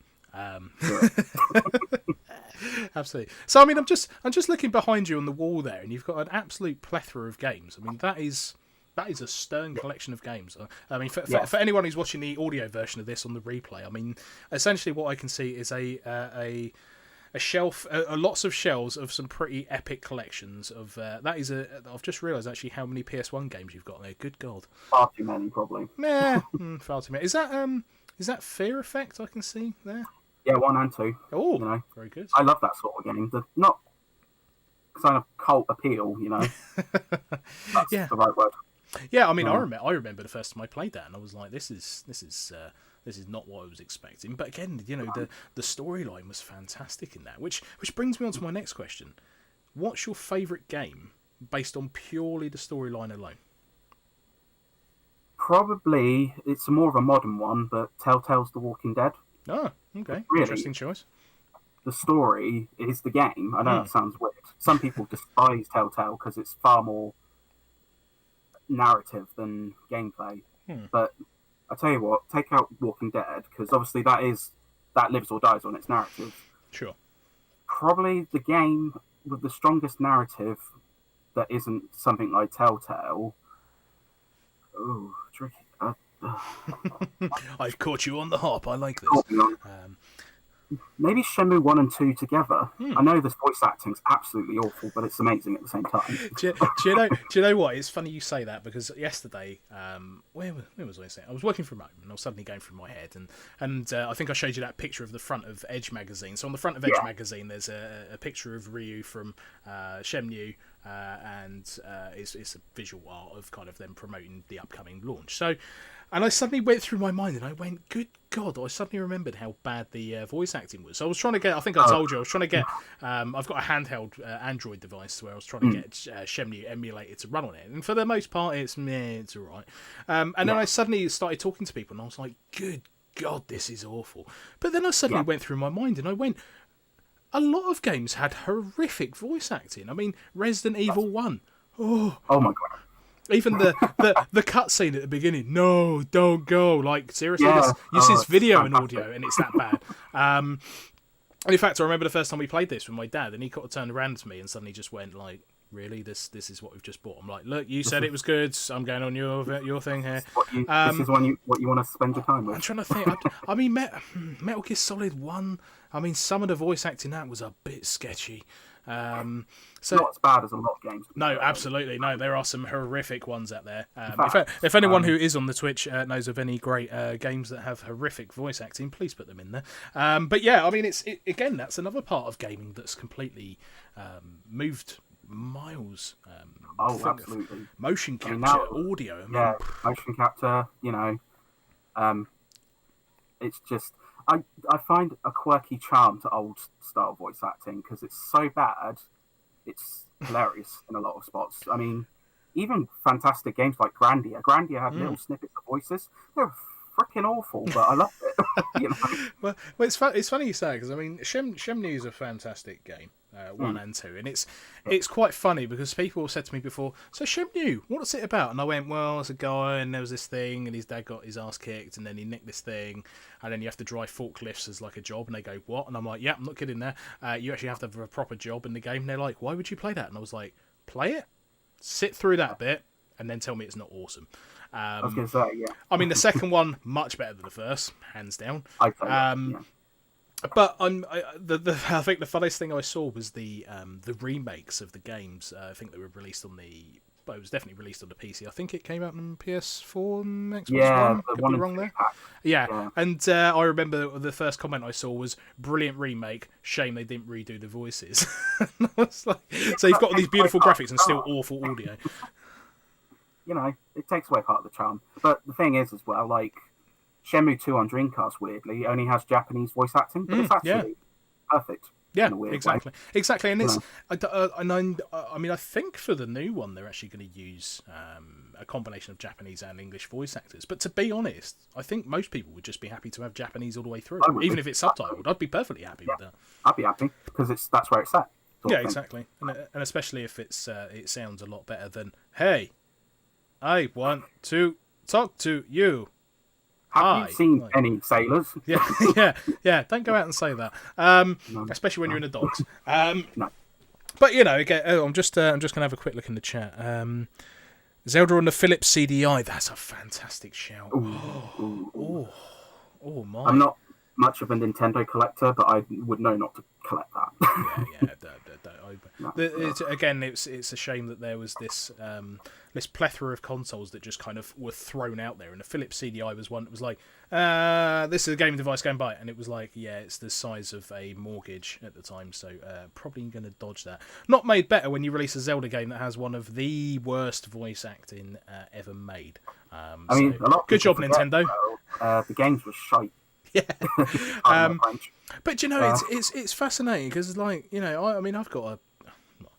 Absolutely. So I mean, I'm just looking behind you on the wall there, and you've got an absolute plethora of games. I mean, that is a stern collection of games. I mean, for anyone who's watching the audio version of this on the replay, I mean, essentially what I can see is a shelf, lots of shelves of some pretty epic collections of. I've just realised actually how many PS1 games you've got there. Good God. Far too many, probably. Yeah, far too many. Is that Fear Effect I can see there? Yeah, 1 and 2. Oh, you know, very good. I love that sort of game. The not kind of cult appeal, you know. That's the right word. Yeah, I mean, I remember the first time I played that, and I was like, this is not what I was expecting. But again, you know, the storyline was fantastic in that, which brings me on to my next question. What's your favourite game based on purely the storyline alone? Probably, it's more of a modern one, but Telltale's The Walking Dead. Oh, okay. Really, interesting choice. The story is the game. I know it sounds weird. Some people despise Telltale because it's far more narrative than gameplay. But I tell you what, take out Walking Dead, because obviously that lives or dies on its narrative. Sure. Probably the game with the strongest narrative that isn't something like Telltale. Oh, tricky. I've caught you on the hop. I like this. Maybe Shenmue 1 and 2 together. I know this voice acting's absolutely awful, but it's amazing at the same time. do you know what? It's funny you say that, because yesterday, where was I saying? I was working from home, and I was suddenly going through my head, and I think I showed you that picture of the front of Edge magazine. So on the front of Edge magazine, there's a picture of Ryu from Shenmue, and it's a visual art of kind of them promoting the upcoming launch. So. And I suddenly went through my mind, and I went, good God, I suddenly remembered how bad the voice acting was. So I was trying to get, I think I told you, I was trying to get, I've got a handheld Android device where I was trying to get Shenmue emulated to run on it. And for the most part, it's all right. And then I suddenly started talking to people, and I was like, good God, this is awful. But then I suddenly went through my mind, and I went, a lot of games had horrific voice acting. I mean, Resident Evil 1. Oh my God. Even the cutscene at the beginning, no, don't go. Like, seriously, you see this video and audio, and it's that bad. And in fact, I remember the first time we played this with my dad, and he kind of turned around to me and suddenly just went like, really, this is what we've just bought. I'm like, look, you said it was good, so I'm going on your thing here. This is what you want to spend your time with. I'm trying to think. I mean, Metal Gear Solid 1, I mean, some of the voice acting that was a bit sketchy. So not as bad as a lot of games. No, absolutely no. There are some horrific ones out there. If anyone who is on the Twitch knows of any great games that have horrific voice acting, please put them in there. But yeah, I mean, again, that's another part of gaming that's completely moved miles. Absolutely. Motion capture, audio. Motion capture. You know, It's just I find a quirky charm to old style voice acting because it's so bad, it's hilarious in a lot of spots. I mean, even fantastic games like Grandia had little snippets of voices. They're freaking awful, but I loved it. You know? Well, it's funny you say, because I mean, Shenmue is a fantastic game, 1 and 2, and it's quite funny because people have said to me before, so Shenmue, what's it about? And I went, well, it's a guy and there was this thing and his dad got his ass kicked and then he nicked this thing and then you have to drive forklifts as like a job, and they go, what? And I'm like, yeah, I'm not kidding there. You actually have to have a proper job in the game. And they're like, why would you play that? And I was like, play it, sit through that bit, and then tell me it's not awesome. I was going to say, yeah. I mean, the second one much better than the first, hands down. I think, yeah. But I think the funniest thing I saw was the remakes of the games. I think they were released on it was definitely released on the PC. I think it came out on PS4 and Xbox One. Could be wrong there. Yeah. And I remember the first comment I saw was, brilliant remake, shame they didn't redo the voices. I was like, so you've got all these beautiful graphics and still awful audio. You know, it takes away part of the charm. But the thing is, as well, like, Shenmue 2 on Dreamcast, weirdly, only has Japanese voice acting, but it's actually perfect. Yeah, exactly. And it's, I mean, I think for the new one they're actually going to use a combination of Japanese and English voice actors. But to be honest, I think most people would just be happy to have Japanese all the way through, even if it's subtitled. I'd be perfectly happy with that. I'd be happy because that's where it's at. Yeah, exactly, and especially if it sounds a lot better than, hey, I want to talk to you. Have you seen any sailors? Yeah. Don't go out and say that, especially when you're in the docks. No. But you know, again, I'm just gonna have a quick look in the chat. Zelda on the Philips CDI. That's a fantastic shout. Oh my! I'm not much of a Nintendo collector, but I would know not to collect that. Again, it's a shame that there was this plethora of consoles that just kind of were thrown out there, and the Philips CDI was one that was like, this is a gaming device, go and buy it. And it was like, yeah, it's the size of a mortgage at the time, so probably going to dodge that. Not made better when you release a Zelda game that has one of the worst voice acting ever made. I mean, a lot of good job, Nintendo. The games were shite. Yeah, but you know, it's fascinating because, like, you know, I mean, I've got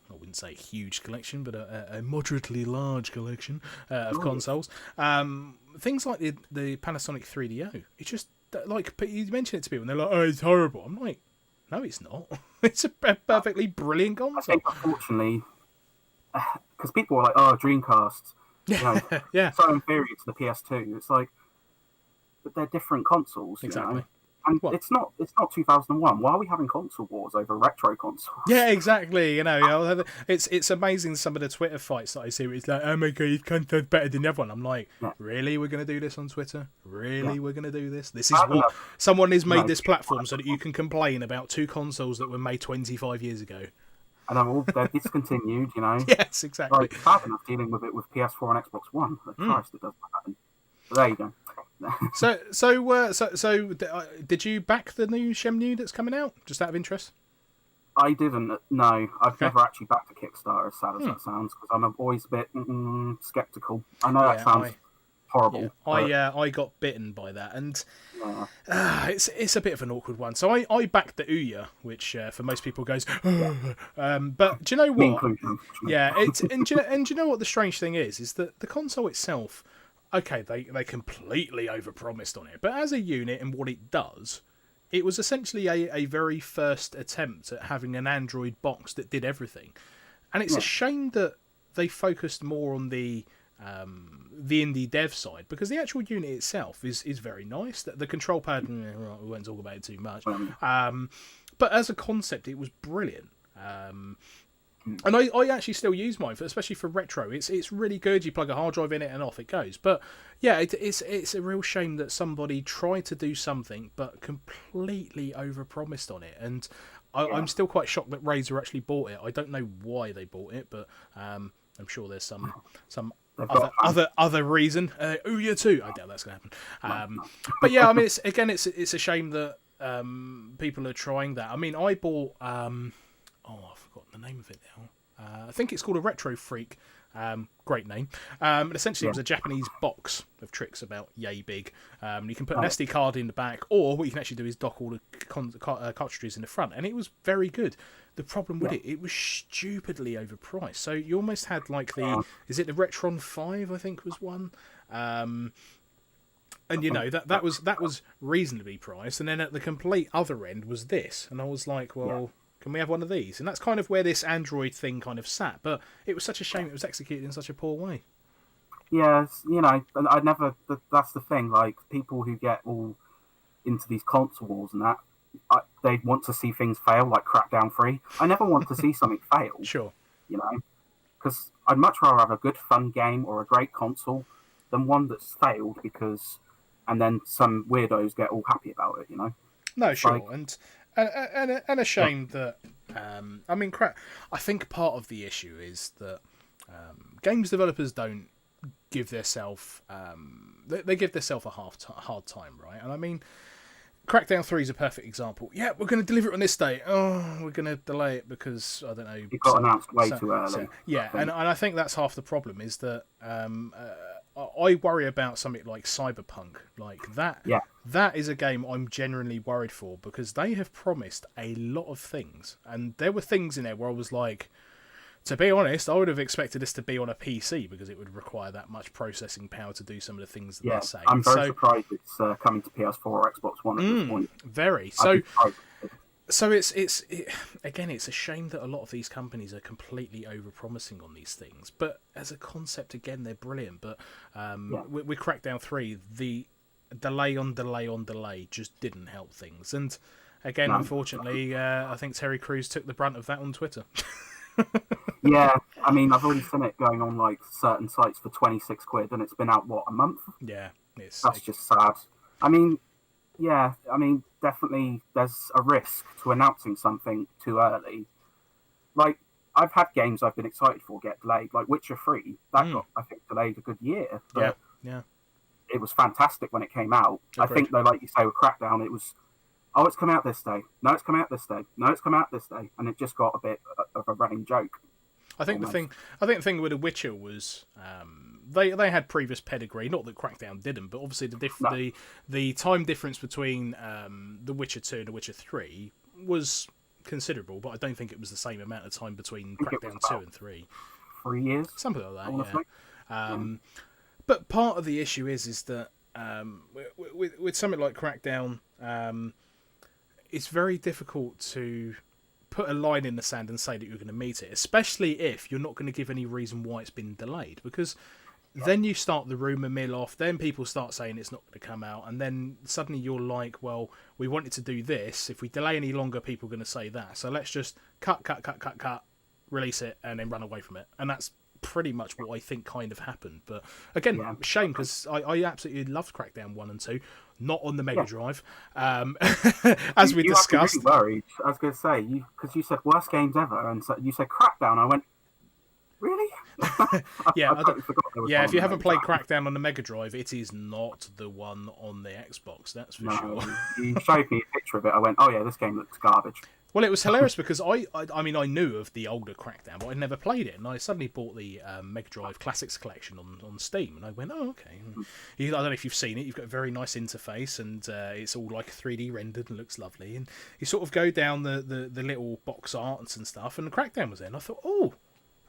I wouldn't say huge collection, but a moderately large collection of consoles. Things like the Panasonic 3DO. It's just like, you mention it to people and they're like, "Oh, it's horrible." I'm like, "No, it's not. It's a perfectly brilliant console." I think, unfortunately, because people are like, "Oh, Dreamcast, you know, so inferior to the PS2." It's like, but they're different consoles, exactly. You know? And it's not 2001. Why are we having console wars over retro consoles? Yeah, exactly. You know, it's amazing some of the Twitter fights that I see. Where it's like, oh my god, his content's better than the other one. I'm like, really? We're going to do this on Twitter? Really? We're going to do this? This is what someone has made this platform so that you can complain about two consoles that were made 25 years ago. And they're discontinued, you know. Yes, exactly. Like, bad enough dealing with it with PS4 and Xbox One. Christ, it doesn't happen. But there you go. So, did you back the new Shenmue that's coming out? Just out of interest? I didn't. No, I've never actually backed a Kickstarter, as sad as that sounds, because I'm always a bit skeptical. I know that sounds horrible. Yeah, I got bitten by that, and it's a bit of an awkward one. So I backed the Ouya, which for most people goes, but do you know what? Yeah, and do you know what the strange thing is that the console itself. Okay, they completely overpromised on it, but as a unit and what it does, it was essentially a very first attempt at having an Android box that did everything. And it's a shame that they focused more on the indie dev side, because the actual unit itself is very nice. The control pad, we won't talk about it too much, but as a concept, it was brilliant. And I actually still use mine, especially for retro. It's really good. You plug a hard drive in it and off it goes. But yeah, it's a real shame that somebody tried to do something but completely overpromised on it. And I'm still quite shocked that Razer actually bought it. I don't know why they bought it, but I'm sure there's some other reason. Ouya 2, I doubt that's going to happen. But yeah, I mean, it's a shame that people are trying that. I mean, I bought. I've forgotten the name of it now. I think it's called a Retro Freak. Great name. And essentially, it was a Japanese box of tricks about yay big. You can put an SD card in the back, or what you can actually do is dock all the cartridges in the front, and it was very good. The problem with it was stupidly overpriced. So you almost had like is it the Retron 5? I think was one. And that was reasonably priced, and then at the complete other end was this, and I was like, well. Can we have one of these? And that's kind of where this Android thing kind of sat. But it was such a shame it was executed in such a poor way. Yeah, I never. That's the thing. Like people who get all into these console wars and that, they want to see things fail, like Crackdown 3. I never want to see something fail. Sure. Because I'd much rather have a good fun game or a great console than one that's failed and then some weirdos get all happy about it. No, sure, and a shame that I think part of the issue is that games developers don't give themselves they give themselves a hard time, right? And I mean, Crackdown 3 is a perfect example. Yeah, we're going to deliver it on this day. Oh, we're going to delay it because I don't know. It got announced way too early. And I think that's half the problem is that I worry about something like Cyberpunk, like that. Yeah. That is a game I'm genuinely worried for because they have promised a lot of things, and there were things in there where I was like, to be honest, I would have expected this to be on a PC because it would require that much processing power to do some of the things that they're saying. I'm very surprised it's coming to PS4 or Xbox One at this point. Very. So it's again, it's a shame that a lot of these companies are completely over-promising on these things. But as a concept, again, they're brilliant. But with Crackdown 3, the delay on delay on delay just didn't help things. And again, unfortunately, I think Terry Crews took the brunt of that on Twitter. Yeah, I mean, I've already seen it going on like certain sites for 26 quid, and it's been out, a month? Yeah. That's just sad. I mean, definitely there's a risk to announcing something too early. Like, I've had games I've been excited for get delayed, like Witcher 3. That got, I think, delayed a good year. Yeah. It was fantastic when it came out. Agreed. I think, though, like you say, with Crackdown, it was, it's come out this day. No, it's come out this day. No, it's come out this day. And it just got a bit of a running joke. I think the thing with The Witcher was they had previous pedigree. Not that Crackdown didn't, but obviously the time difference between The Witcher 2 and The Witcher 3 was considerable. But I don't think it was the same amount of time between Crackdown 2 and 3. 3 years, something like that. Yeah. But part of the issue is that with something like Crackdown, it's very difficult to put a line in the sand and say that you're going to meet it, especially if you're not going to give any reason why it's been delayed, because then you start the rumour mill off, then people start saying it's not going to come out, and then suddenly you're like, well, we wanted to do this. If we delay any longer, people are going to say that. So let's just cut, release it, and then run away from it. And that's pretty much what I think kind of happened. But again, shame, because I absolutely loved Crackdown 1 and 2. Not on the Mega Drive, as we discussed. You were really worried. I was going to say, because you said worst games ever, and so you said Crackdown. I went, really? If you haven't played Crackdown on the Mega Drive, it is not the one on the Xbox. That's for sure. You showed me a picture of it. I went, oh yeah, this game looks garbage. Well, it was hilarious because I knew of the older Crackdown, but I'd never played it, and I suddenly bought the Mega Drive Classics Collection on Steam, and I went, oh, okay. I don't know if you've seen it. You've got a very nice interface, and it's all like 3D rendered and looks lovely. And you sort of go down the little box arts and stuff, and the Crackdown was there, and I thought, oh,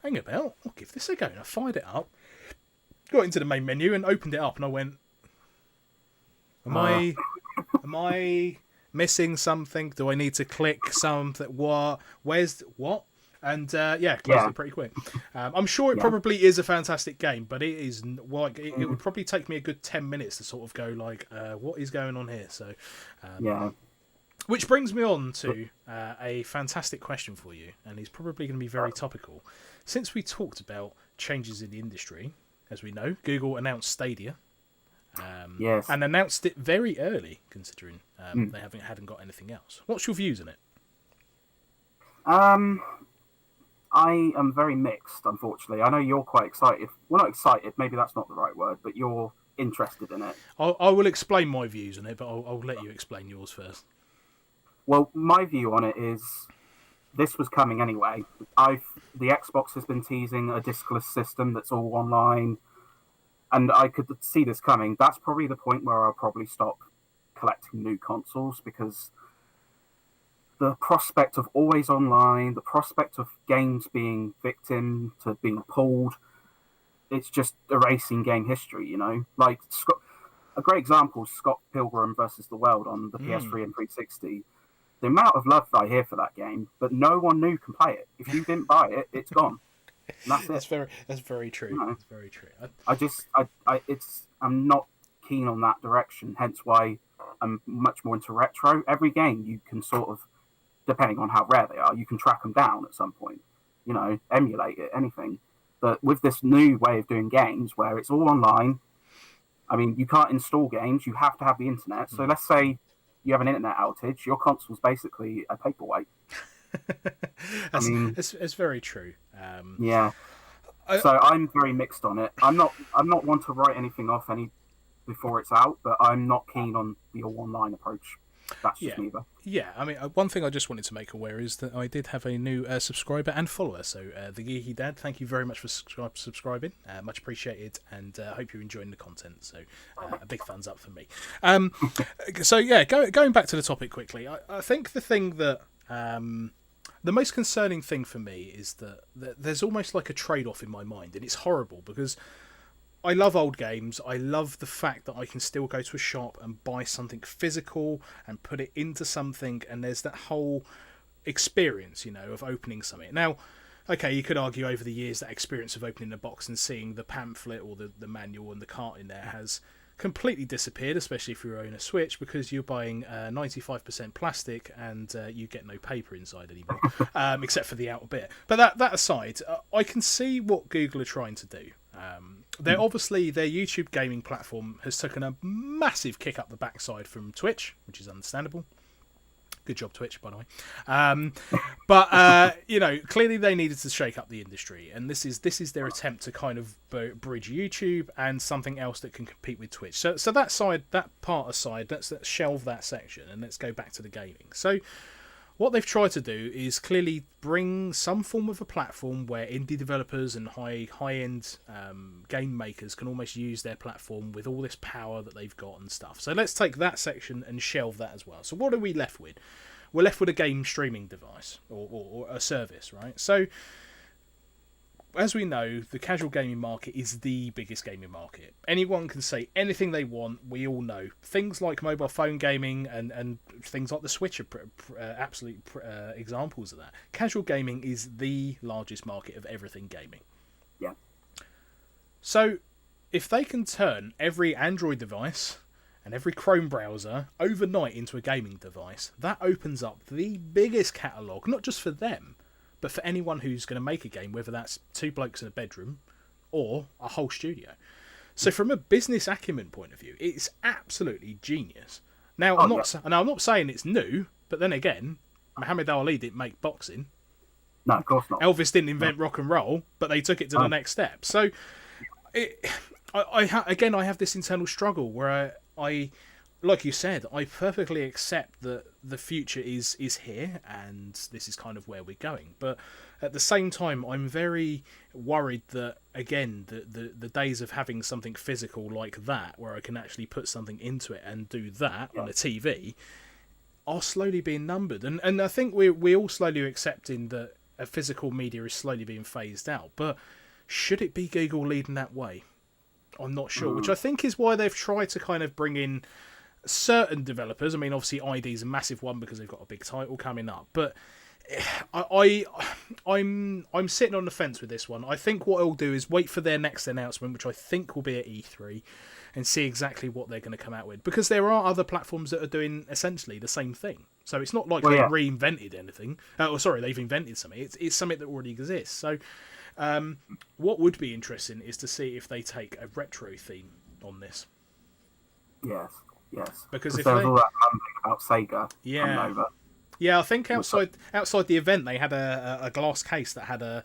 hang about, I'll give this a go. And I fired it up, got into the main menu, and opened it up, and I went, am I missing something? Do I need to click something? Where's what? And closed it pretty quick. I'm sure it probably is a fantastic game, but it is like it would probably take me a good 10 minutes to sort of go like, what is going on here? So, which brings me on to a fantastic question for you, and it's probably going to be very topical. Since we talked about changes in the industry, as we know, Google announced Stadia. And announced it very early, considering they hadn't got anything else. What's your views on it? I am very mixed, unfortunately. I know you're quite excited. Well, not excited, maybe that's not the right word, but you're interested in it. I will explain my views on it, but I'll let you explain yours first. Well, my view on it is, this was coming anyway. The Xbox has been teasing a discless system that's all online, and I could see this coming. That's probably the point where I'll probably stop collecting new consoles, because the prospect of always online, the prospect of games being victim to being pulled, it's just erasing game history, you know? Like, a great example is Scott Pilgrim versus the World on the PS3 and 360. The amount of love that I hear for that game, but no one new can play it. If you didn't buy it, it's gone. And that's it. That's very true. You know? That's very true. I'm not keen on that direction, hence why I'm much more into retro. Every game you can sort of, depending on how rare they are, you can track them down at some point, you know, emulate it, anything. But with this new way of doing games where it's all online, I mean, you can't install games, you have to have the internet. So let's say you have an internet outage, your console's basically a paperweight. It's very true. Yeah. So I'm very mixed on it. I'm not one to write anything off before it's out, but I'm not keen on the all online approach. That's just me, though. Yeah, I mean, one thing I just wanted to make aware is that I did have a new subscriber and follower. So, the Geeky Dad, thank you very much for subscribing. Much appreciated, and I hope you're enjoying the content. So, a big thumbs up for me. So, yeah, going back to the topic quickly, I think the thing that the most concerning thing for me is that there's almost like a trade-off in my mind, and it's horrible because I love old games. I love the fact that I can still go to a shop and buy something physical and put it into something, and there's that whole experience, you know, of opening something. Now, okay, you could argue over the years that experience of opening a box and seeing the pamphlet or the manual and the cart in there has completely disappeared, especially if you own a Switch, because you're buying 95% plastic and you get no paper inside anymore, except for the outer bit. But that aside, I can see what Google are trying to do. They're obviously, their YouTube gaming platform has taken a massive kick up the backside from Twitch, which is understandable. Good job, Twitch, by the way. But you know, clearly they needed to shake up the industry, and this is their attempt to kind of bridge YouTube and something else that can compete with Twitch. So that part aside, let's shelve that section and let's go back to the gaming. So what they've tried to do is clearly bring some form of a platform where indie developers and high-end game makers can almost use their platform with all this power that they've got and stuff. So let's take that section and shelve that as well. So what are we left with? We're left with a game streaming device or a service, right? So as we know, the casual gaming market is the biggest gaming market. Anyone can say anything they want. We all know things like mobile phone gaming and things like the Switch are absolute examples of that. Casual gaming is the largest market of everything gaming. Yeah. So if they can turn every Android device and every Chrome browser overnight into a gaming device, that opens up the biggest catalogue, not just for them, but for anyone who's going to make a game, whether that's two blokes in a bedroom or a whole studio. So from a business acumen point of view, it's absolutely genius. Now, I'm not saying it's new, but then again, Muhammad Ali didn't make boxing. No, of course not. Elvis didn't invent rock and roll, but they took it to the next step. So, I have this internal struggle where I like you said, I perfectly accept that the future is here and this is kind of where we're going. But at the same time, I'm very worried that, again, the days of having something physical like that, where I can actually put something into it and do that on a TV, are slowly being numbered. And I think we're all slowly accepting that a physical media is slowly being phased out. But should it be Google leading that way? I'm not sure, which I think is why they've tried to kind of bring in certain developers. I mean, obviously ID's a massive one because they've got a big title coming up, but I'm sitting on the fence with this one. I think what I'll do is wait for their next announcement, which I think will be at E3, and see exactly what they're going to come out with, because there are other platforms that are doing essentially the same thing. So it's not like they've reinvented anything. They've invented something. It's something that already exists. So what would be interesting is to see if they take a retro theme on this. Yes. Because if there was all that mumbling about Sega coming over. Yeah, I think outside the event they had a glass case that had I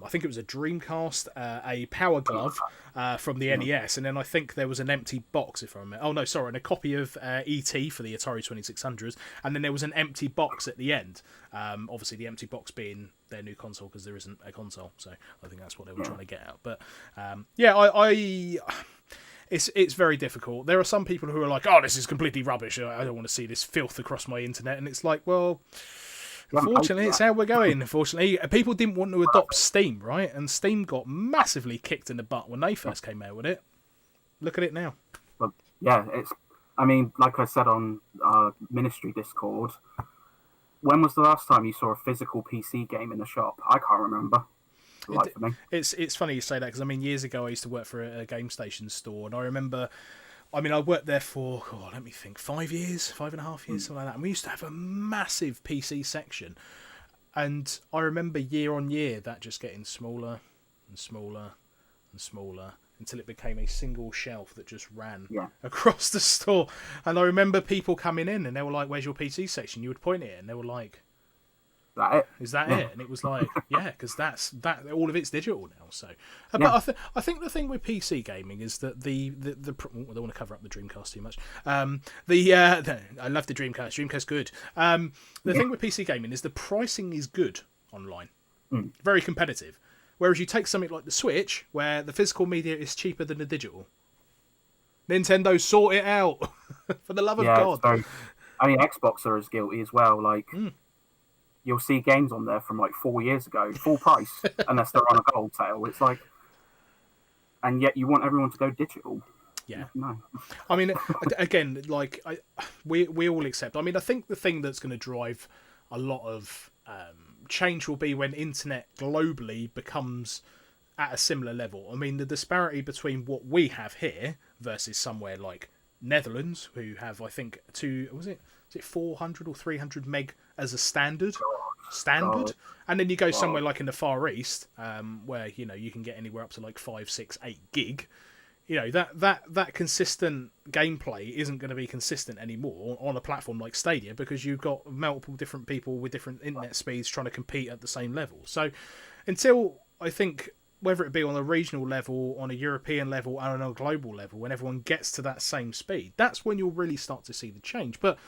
think it was a Dreamcast, a Power Glove from the NES, and then I think there was an empty box, if I remember. Oh no, sorry, and a copy of ET for the Atari 2600s, and then there was an empty box at the end. Obviously, the empty box being their new console because there isn't a console, so I think that's what they were trying to get out. But It's very difficult. There are some people who are like, "Oh, this is completely rubbish. I don't want to see this filth across my internet." And it's like, well, unfortunately, it's how we're going. Unfortunately, people didn't want to adopt Steam, right? And Steam got massively kicked in the butt when they first came out with it. Look at it now. But yeah, I mean, like I said on our Ministry Discord, when was the last time you saw a physical PC game in a shop? I can't remember. It's funny you say that because I mean years ago I used to work for a game station store, and I remember, I mean I worked there for let me think, 5 years, 5.5 years, something like that, and we used to have a massive PC section, and I remember year on year that just getting smaller and smaller and smaller until it became a single shelf that just ran across the store. And I remember people coming in and they were like, "Where's your PC section?" You would point it and they were like, "Is that it?" And it was like, yeah, because that's all of it's digital now. So, but I think the thing with PC gaming is that I don't want to cover up the Dreamcast too much. I love the Dreamcast. Dreamcast good. The thing with PC gaming is the pricing is good online, very competitive. Whereas you take something like the Switch, where the physical media is cheaper than the digital. Nintendo, sort it out for the love of God. I mean, Xbox are as guilty as well. Like. You'll see games on there from like 4 years ago, full price, unless they're on a gold sale. It's like, and yet you want everyone to go digital. Yeah. No. I mean, again, like we all accept. I mean, I think the thing that's going to drive a lot of change will be when internet globally becomes at a similar level. I mean, the disparity between what we have here versus somewhere like Netherlands, who have, I think, is it 400 or 300 meg as a standard, and then you go somewhere like in the Far East, where you can get anywhere up to like 5, 6, 8 gig. That consistent gameplay isn't going to be consistent anymore on a platform like Stadia, because you've got multiple different people with different internet speeds trying to compete at the same level. So until, I think, whether it be on a regional level, on a European level, and on a global level, when everyone gets to that same speed, that's when you'll really start to see the change. But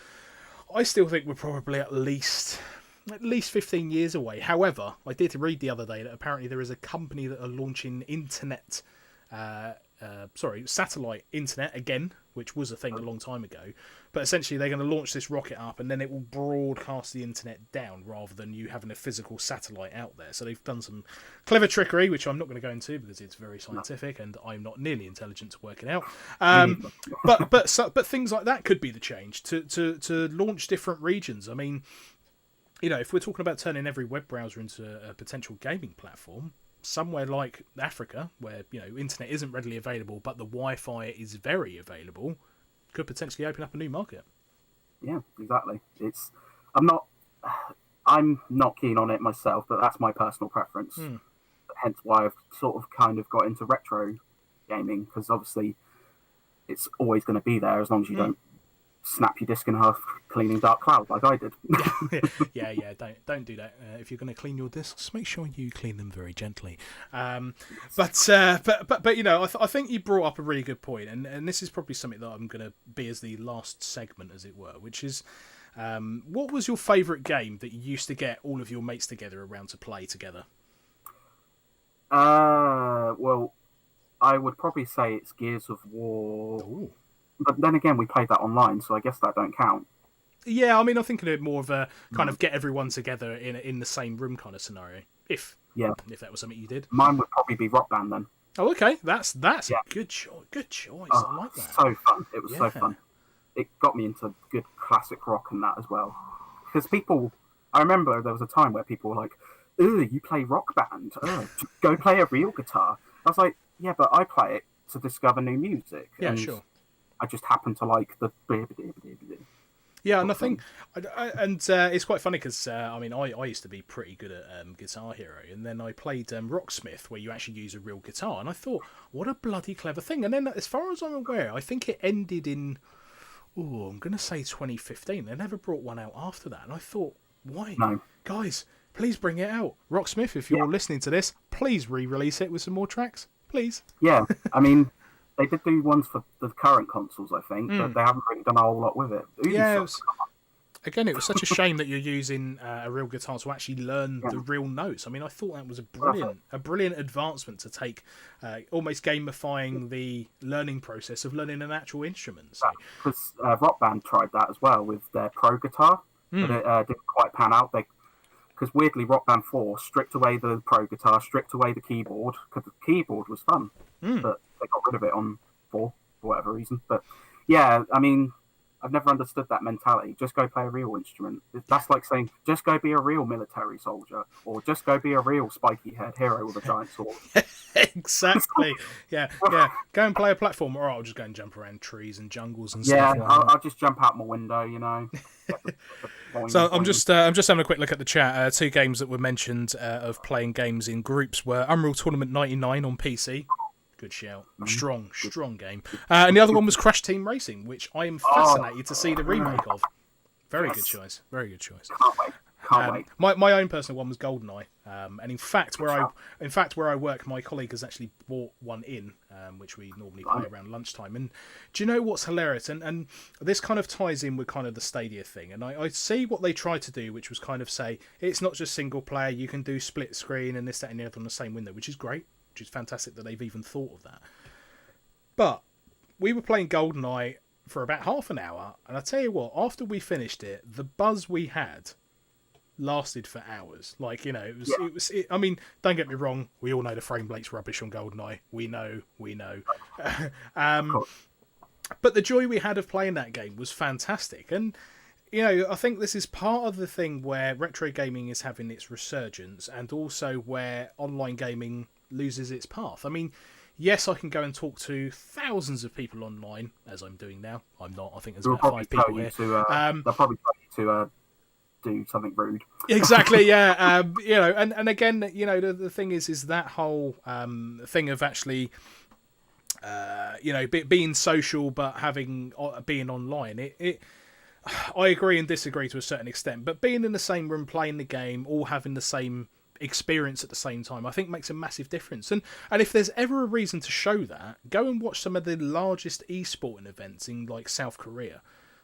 I still think we're probably at least 15 years away. However, I did read the other day that apparently there is a company that are launching satellite internet again, which was a thing a long time ago. But essentially they're going to launch this rocket up and then it will broadcast the internet down rather than you having a physical satellite out there. So they've done some clever trickery, which I'm not going to go into because it's very scientific and I'm not nearly intelligent to work it out. But things like that could be the change to launch different regions. I mean, if we're talking about turning every web browser into a potential gaming platform, somewhere like Africa, where internet isn't readily available, but the Wi-Fi is very available, could potentially open up a new market. Yeah, exactly. I'm not keen on it myself, but that's my personal preference. Hence why I've sort of kind of got into retro gaming, because obviously it's always going to be there as long as you don't snap your disc in half cleaning Dark Cloud like I did. yeah. Don't do that. If you're going to clean your discs, make sure you clean them very gently. But I think you brought up a really good point, and this is probably something that I'm going to be as the last segment, as it were, which is, what was your favourite game that you used to get all of your mates together around to play together? Well, I would probably say it's Gears of War. Ooh. But then again, we played that online, so I guess that don't count. Yeah, I mean, I'm thinking of it more of a kind of get everyone together in the same room kind of scenario. If that was something you did. Mine would probably be Rock Band then. Oh, okay. That's a good choice. Good choice. I like that. So fun. It was so fun. It got me into good classic rock and that as well. Because I remember there was a time where people were like, "Ooh, you play Rock Band? Go play a real guitar." I was like, "Yeah, but I play it to discover new music." Yeah, sure. I just happen to like the. Yeah, and I think, it's quite funny because I used to be pretty good at Guitar Hero, and then I played Rocksmith, where you actually use a real guitar, and I thought, what a bloody clever thing. And then, as far as I'm aware, I think it ended in I'm going to say 2015. They never brought one out after that. And I thought, why? No. Guys, please bring it out. Rocksmith, if you're listening to this, please re-release it with some more tracks. Please. Yeah, I mean, they did do ones for the current consoles, I think, but they haven't really done a whole lot with it. Again, it was such a shame that you're using a real guitar to actually learn the real notes. I mean, I thought that was a brilliant advancement to take, almost gamifying the learning process of learning an actual instrument. Because Rock Band tried that as well with their Pro guitar, but it didn't quite pan out. Because weirdly, Rock Band 4 stripped away the Pro guitar, stripped away the keyboard, because the keyboard was fun, but they got rid of it on 4 for whatever reason. But yeah, I mean, I've never understood that mentality. Just go play a real instrument. That's like saying, just go be a real military soldier, or just go be a real spiky-haired hero with a giant sword. Exactly. Yeah. Go and play a platform, or I'll just go and jump around trees and jungles and stuff. Yeah, I'll just jump out my window, you know. So I'm just having a quick look at the chat. 2 games that were mentioned of playing games in groups were Unreal Tournament 99 on PC. Good shout. Strong game. And the other one was Crash Team Racing, which I am fascinated to see the remake of. Very good choice. Can't wait. My own personal one was GoldenEye, and in fact, where I work, my colleague has actually bought one in, which we normally play around lunchtime. And do you know what's hilarious? And this kind of ties in with kind of the Stadia thing. And I see what they tried to do, which was kind of say it's not just single player. You can do split screen and this, that, and the other on the same window, which is great. Which is fantastic that they've even thought of that. But we were playing GoldenEye for about half an hour, and I tell you what, after we finished it, the buzz we had lasted for hours. Like, you know, it was. I mean, don't get me wrong, we all know the frame rate's rubbish on GoldenEye. We know. But the joy we had of playing that game was fantastic, and you know, I think this is part of the thing where retro gaming is having its resurgence, and also where online gaming loses its path. I mean, yes, I can go and talk to thousands of people online, as I'm doing now. I'm not. I think there's about 5 people here. They'll probably tell you to do something rude. Exactly, yeah. You know, and again, you know, the thing is that whole thing of actually, you know, being social but being online. I agree and disagree to a certain extent, but being in the same room playing the game, all having the same experience at the same time, I think makes a massive difference. And if there's ever a reason to show that, go and watch some of the largest esporting events in like South Korea.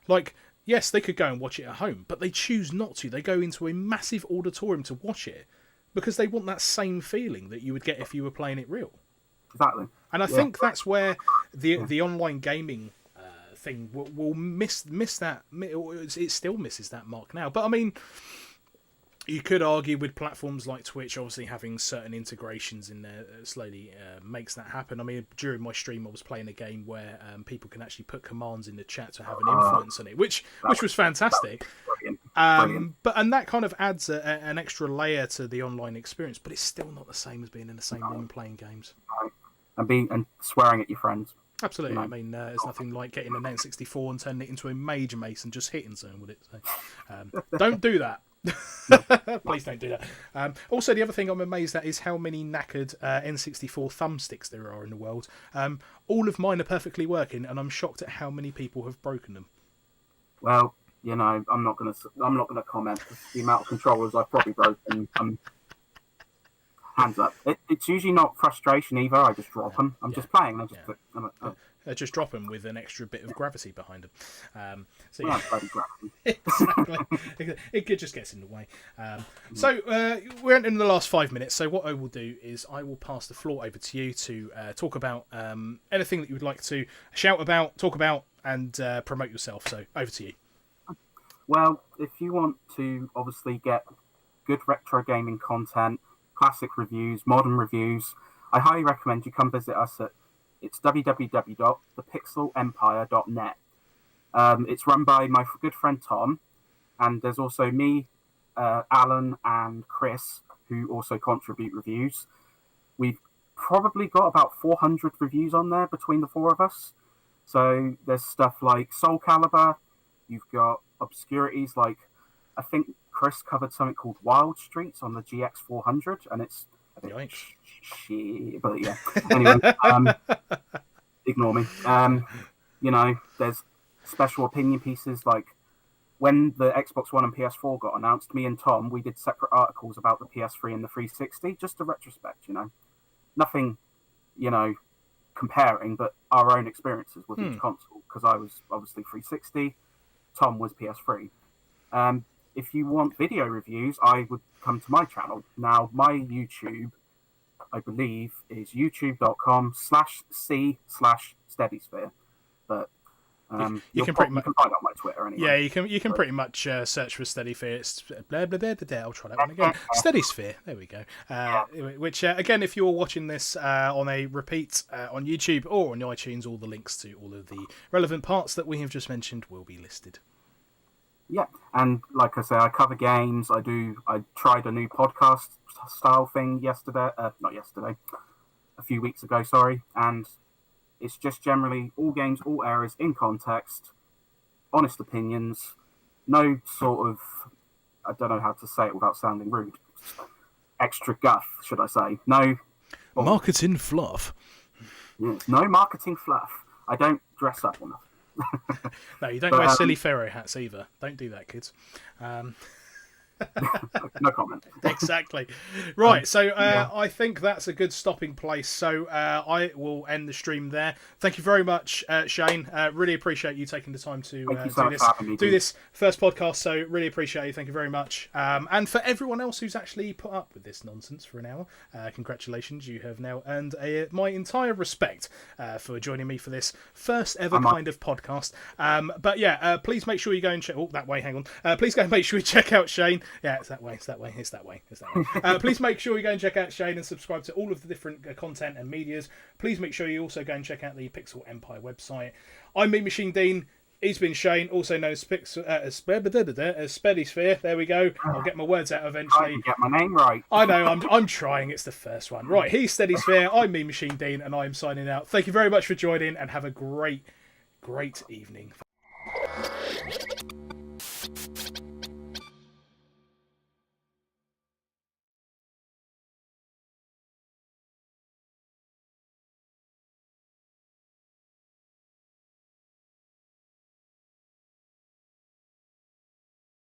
Like, yes, they could go and watch it at home, but they choose not to. They go into a massive auditorium to watch it because they want that same feeling that you would get if you were playing it real. Exactly. And I think that's where the online gaming thing will miss that. It still misses that mark now. But I mean, you could argue with platforms like Twitch, obviously having certain integrations in there slowly makes that happen. I mean, during my stream, I was playing a game where people can actually put commands in the chat to have an influence on it, which was fantastic. Brilliant. And that kind of adds an extra layer to the online experience, but it's still not the same as being in the same room playing games. And swearing at your friends. Absolutely. I mean, there's nothing like getting an N64 and turning it into a Major Mace and just hitting someone with it. So, don't do that. Please don't do that. Also, the other thing I'm amazed at is how many knackered N64 thumbsticks there are in the world. All of mine are perfectly working, and I'm shocked at how many people have broken them. Well, you know, I'm not gonna comment. The amount of controllers I've probably broken. Hands up. It's usually not frustration either. I just drop them. I'm just playing. Just drop them with an extra bit of gravity behind them. Bloody gravity. Exactly. It just gets in the way. So we're in the last 5 minutes. So what I will do is I will pass the floor over to you to talk about anything that you would like to shout about, talk about, and promote yourself. So over to you. Well, if you want to obviously get good retro gaming content, classic reviews, modern reviews, I highly recommend you come visit us at www.thepixelempire.net. It's run by my good friend Tom, and there's also me, Alan, and Chris, who also contribute reviews. We've probably got about 400 reviews on there between the 4 of us. So there's stuff like Soul Calibur, you've got obscurities like, I think Chris covered something called Wild Streets on the GX400, and it's a bit shit, but yeah. Anyway, ignore me. You know, there's special opinion pieces. Like when the Xbox One and PS4 got announced, me and Tom, we did separate articles about the PS3 and the 360, just a retrospect, nothing, comparing, but our own experiences with each console. Because I was obviously 360, Tom was PS3. If you want video reviews, I would come to my channel. Now, my YouTube, I believe, is youtube.com/c/SteadySphere. But you can find it on my Twitter anyway. Yeah, you can pretty much search for SteadySphere. It's blah, blah, blah, blah, I'll try that one again. SteadySphere. There we go. Which again, if you're watching this on a repeat on YouTube or on iTunes, all the links to all of the relevant parts that we have just mentioned will be listed. Yeah, and like I say, I cover games. I tried a new podcast style thing a few weeks ago, sorry, and it's just generally all games, all eras, in context, honest opinions, no sort of, I don't know how to say it without sounding rude, extra guff, should I say. No. Marketing fluff. Yes, no marketing fluff. I don't dress up enough. No, you don't wear silly Pharaoh hats either. Don't do that, kids. No comment. Exactly. Right, so I think that's a good stopping place. So I will end the stream there. Thank you very much, Shane. Really appreciate you taking the time to do this first podcast. So really appreciate you. Thank you very much. And for everyone else who's actually put up with this nonsense for an hour, congratulations. You have now earned my entire respect for joining me for this first ever kind of podcast. But yeah, please make sure you go and check. Oh, that way. Hang on. Please go and make sure you check out Shane. Yeah, it's that way. Please make sure you go and check out Shane and subscribe to all of the different content and medias. Please make sure you also go and check out the Pixel Empire website. I'm Mean Machine Dean. He's been Shane, also known as SteadySphere. There we go. I'll get my words out eventually. I get my name right. I know. I'm trying. It's the first one. Right. He's SteadySphere. I'm Mean Machine Dean, and I'm signing out. Thank you very much for joining, and have a great evening.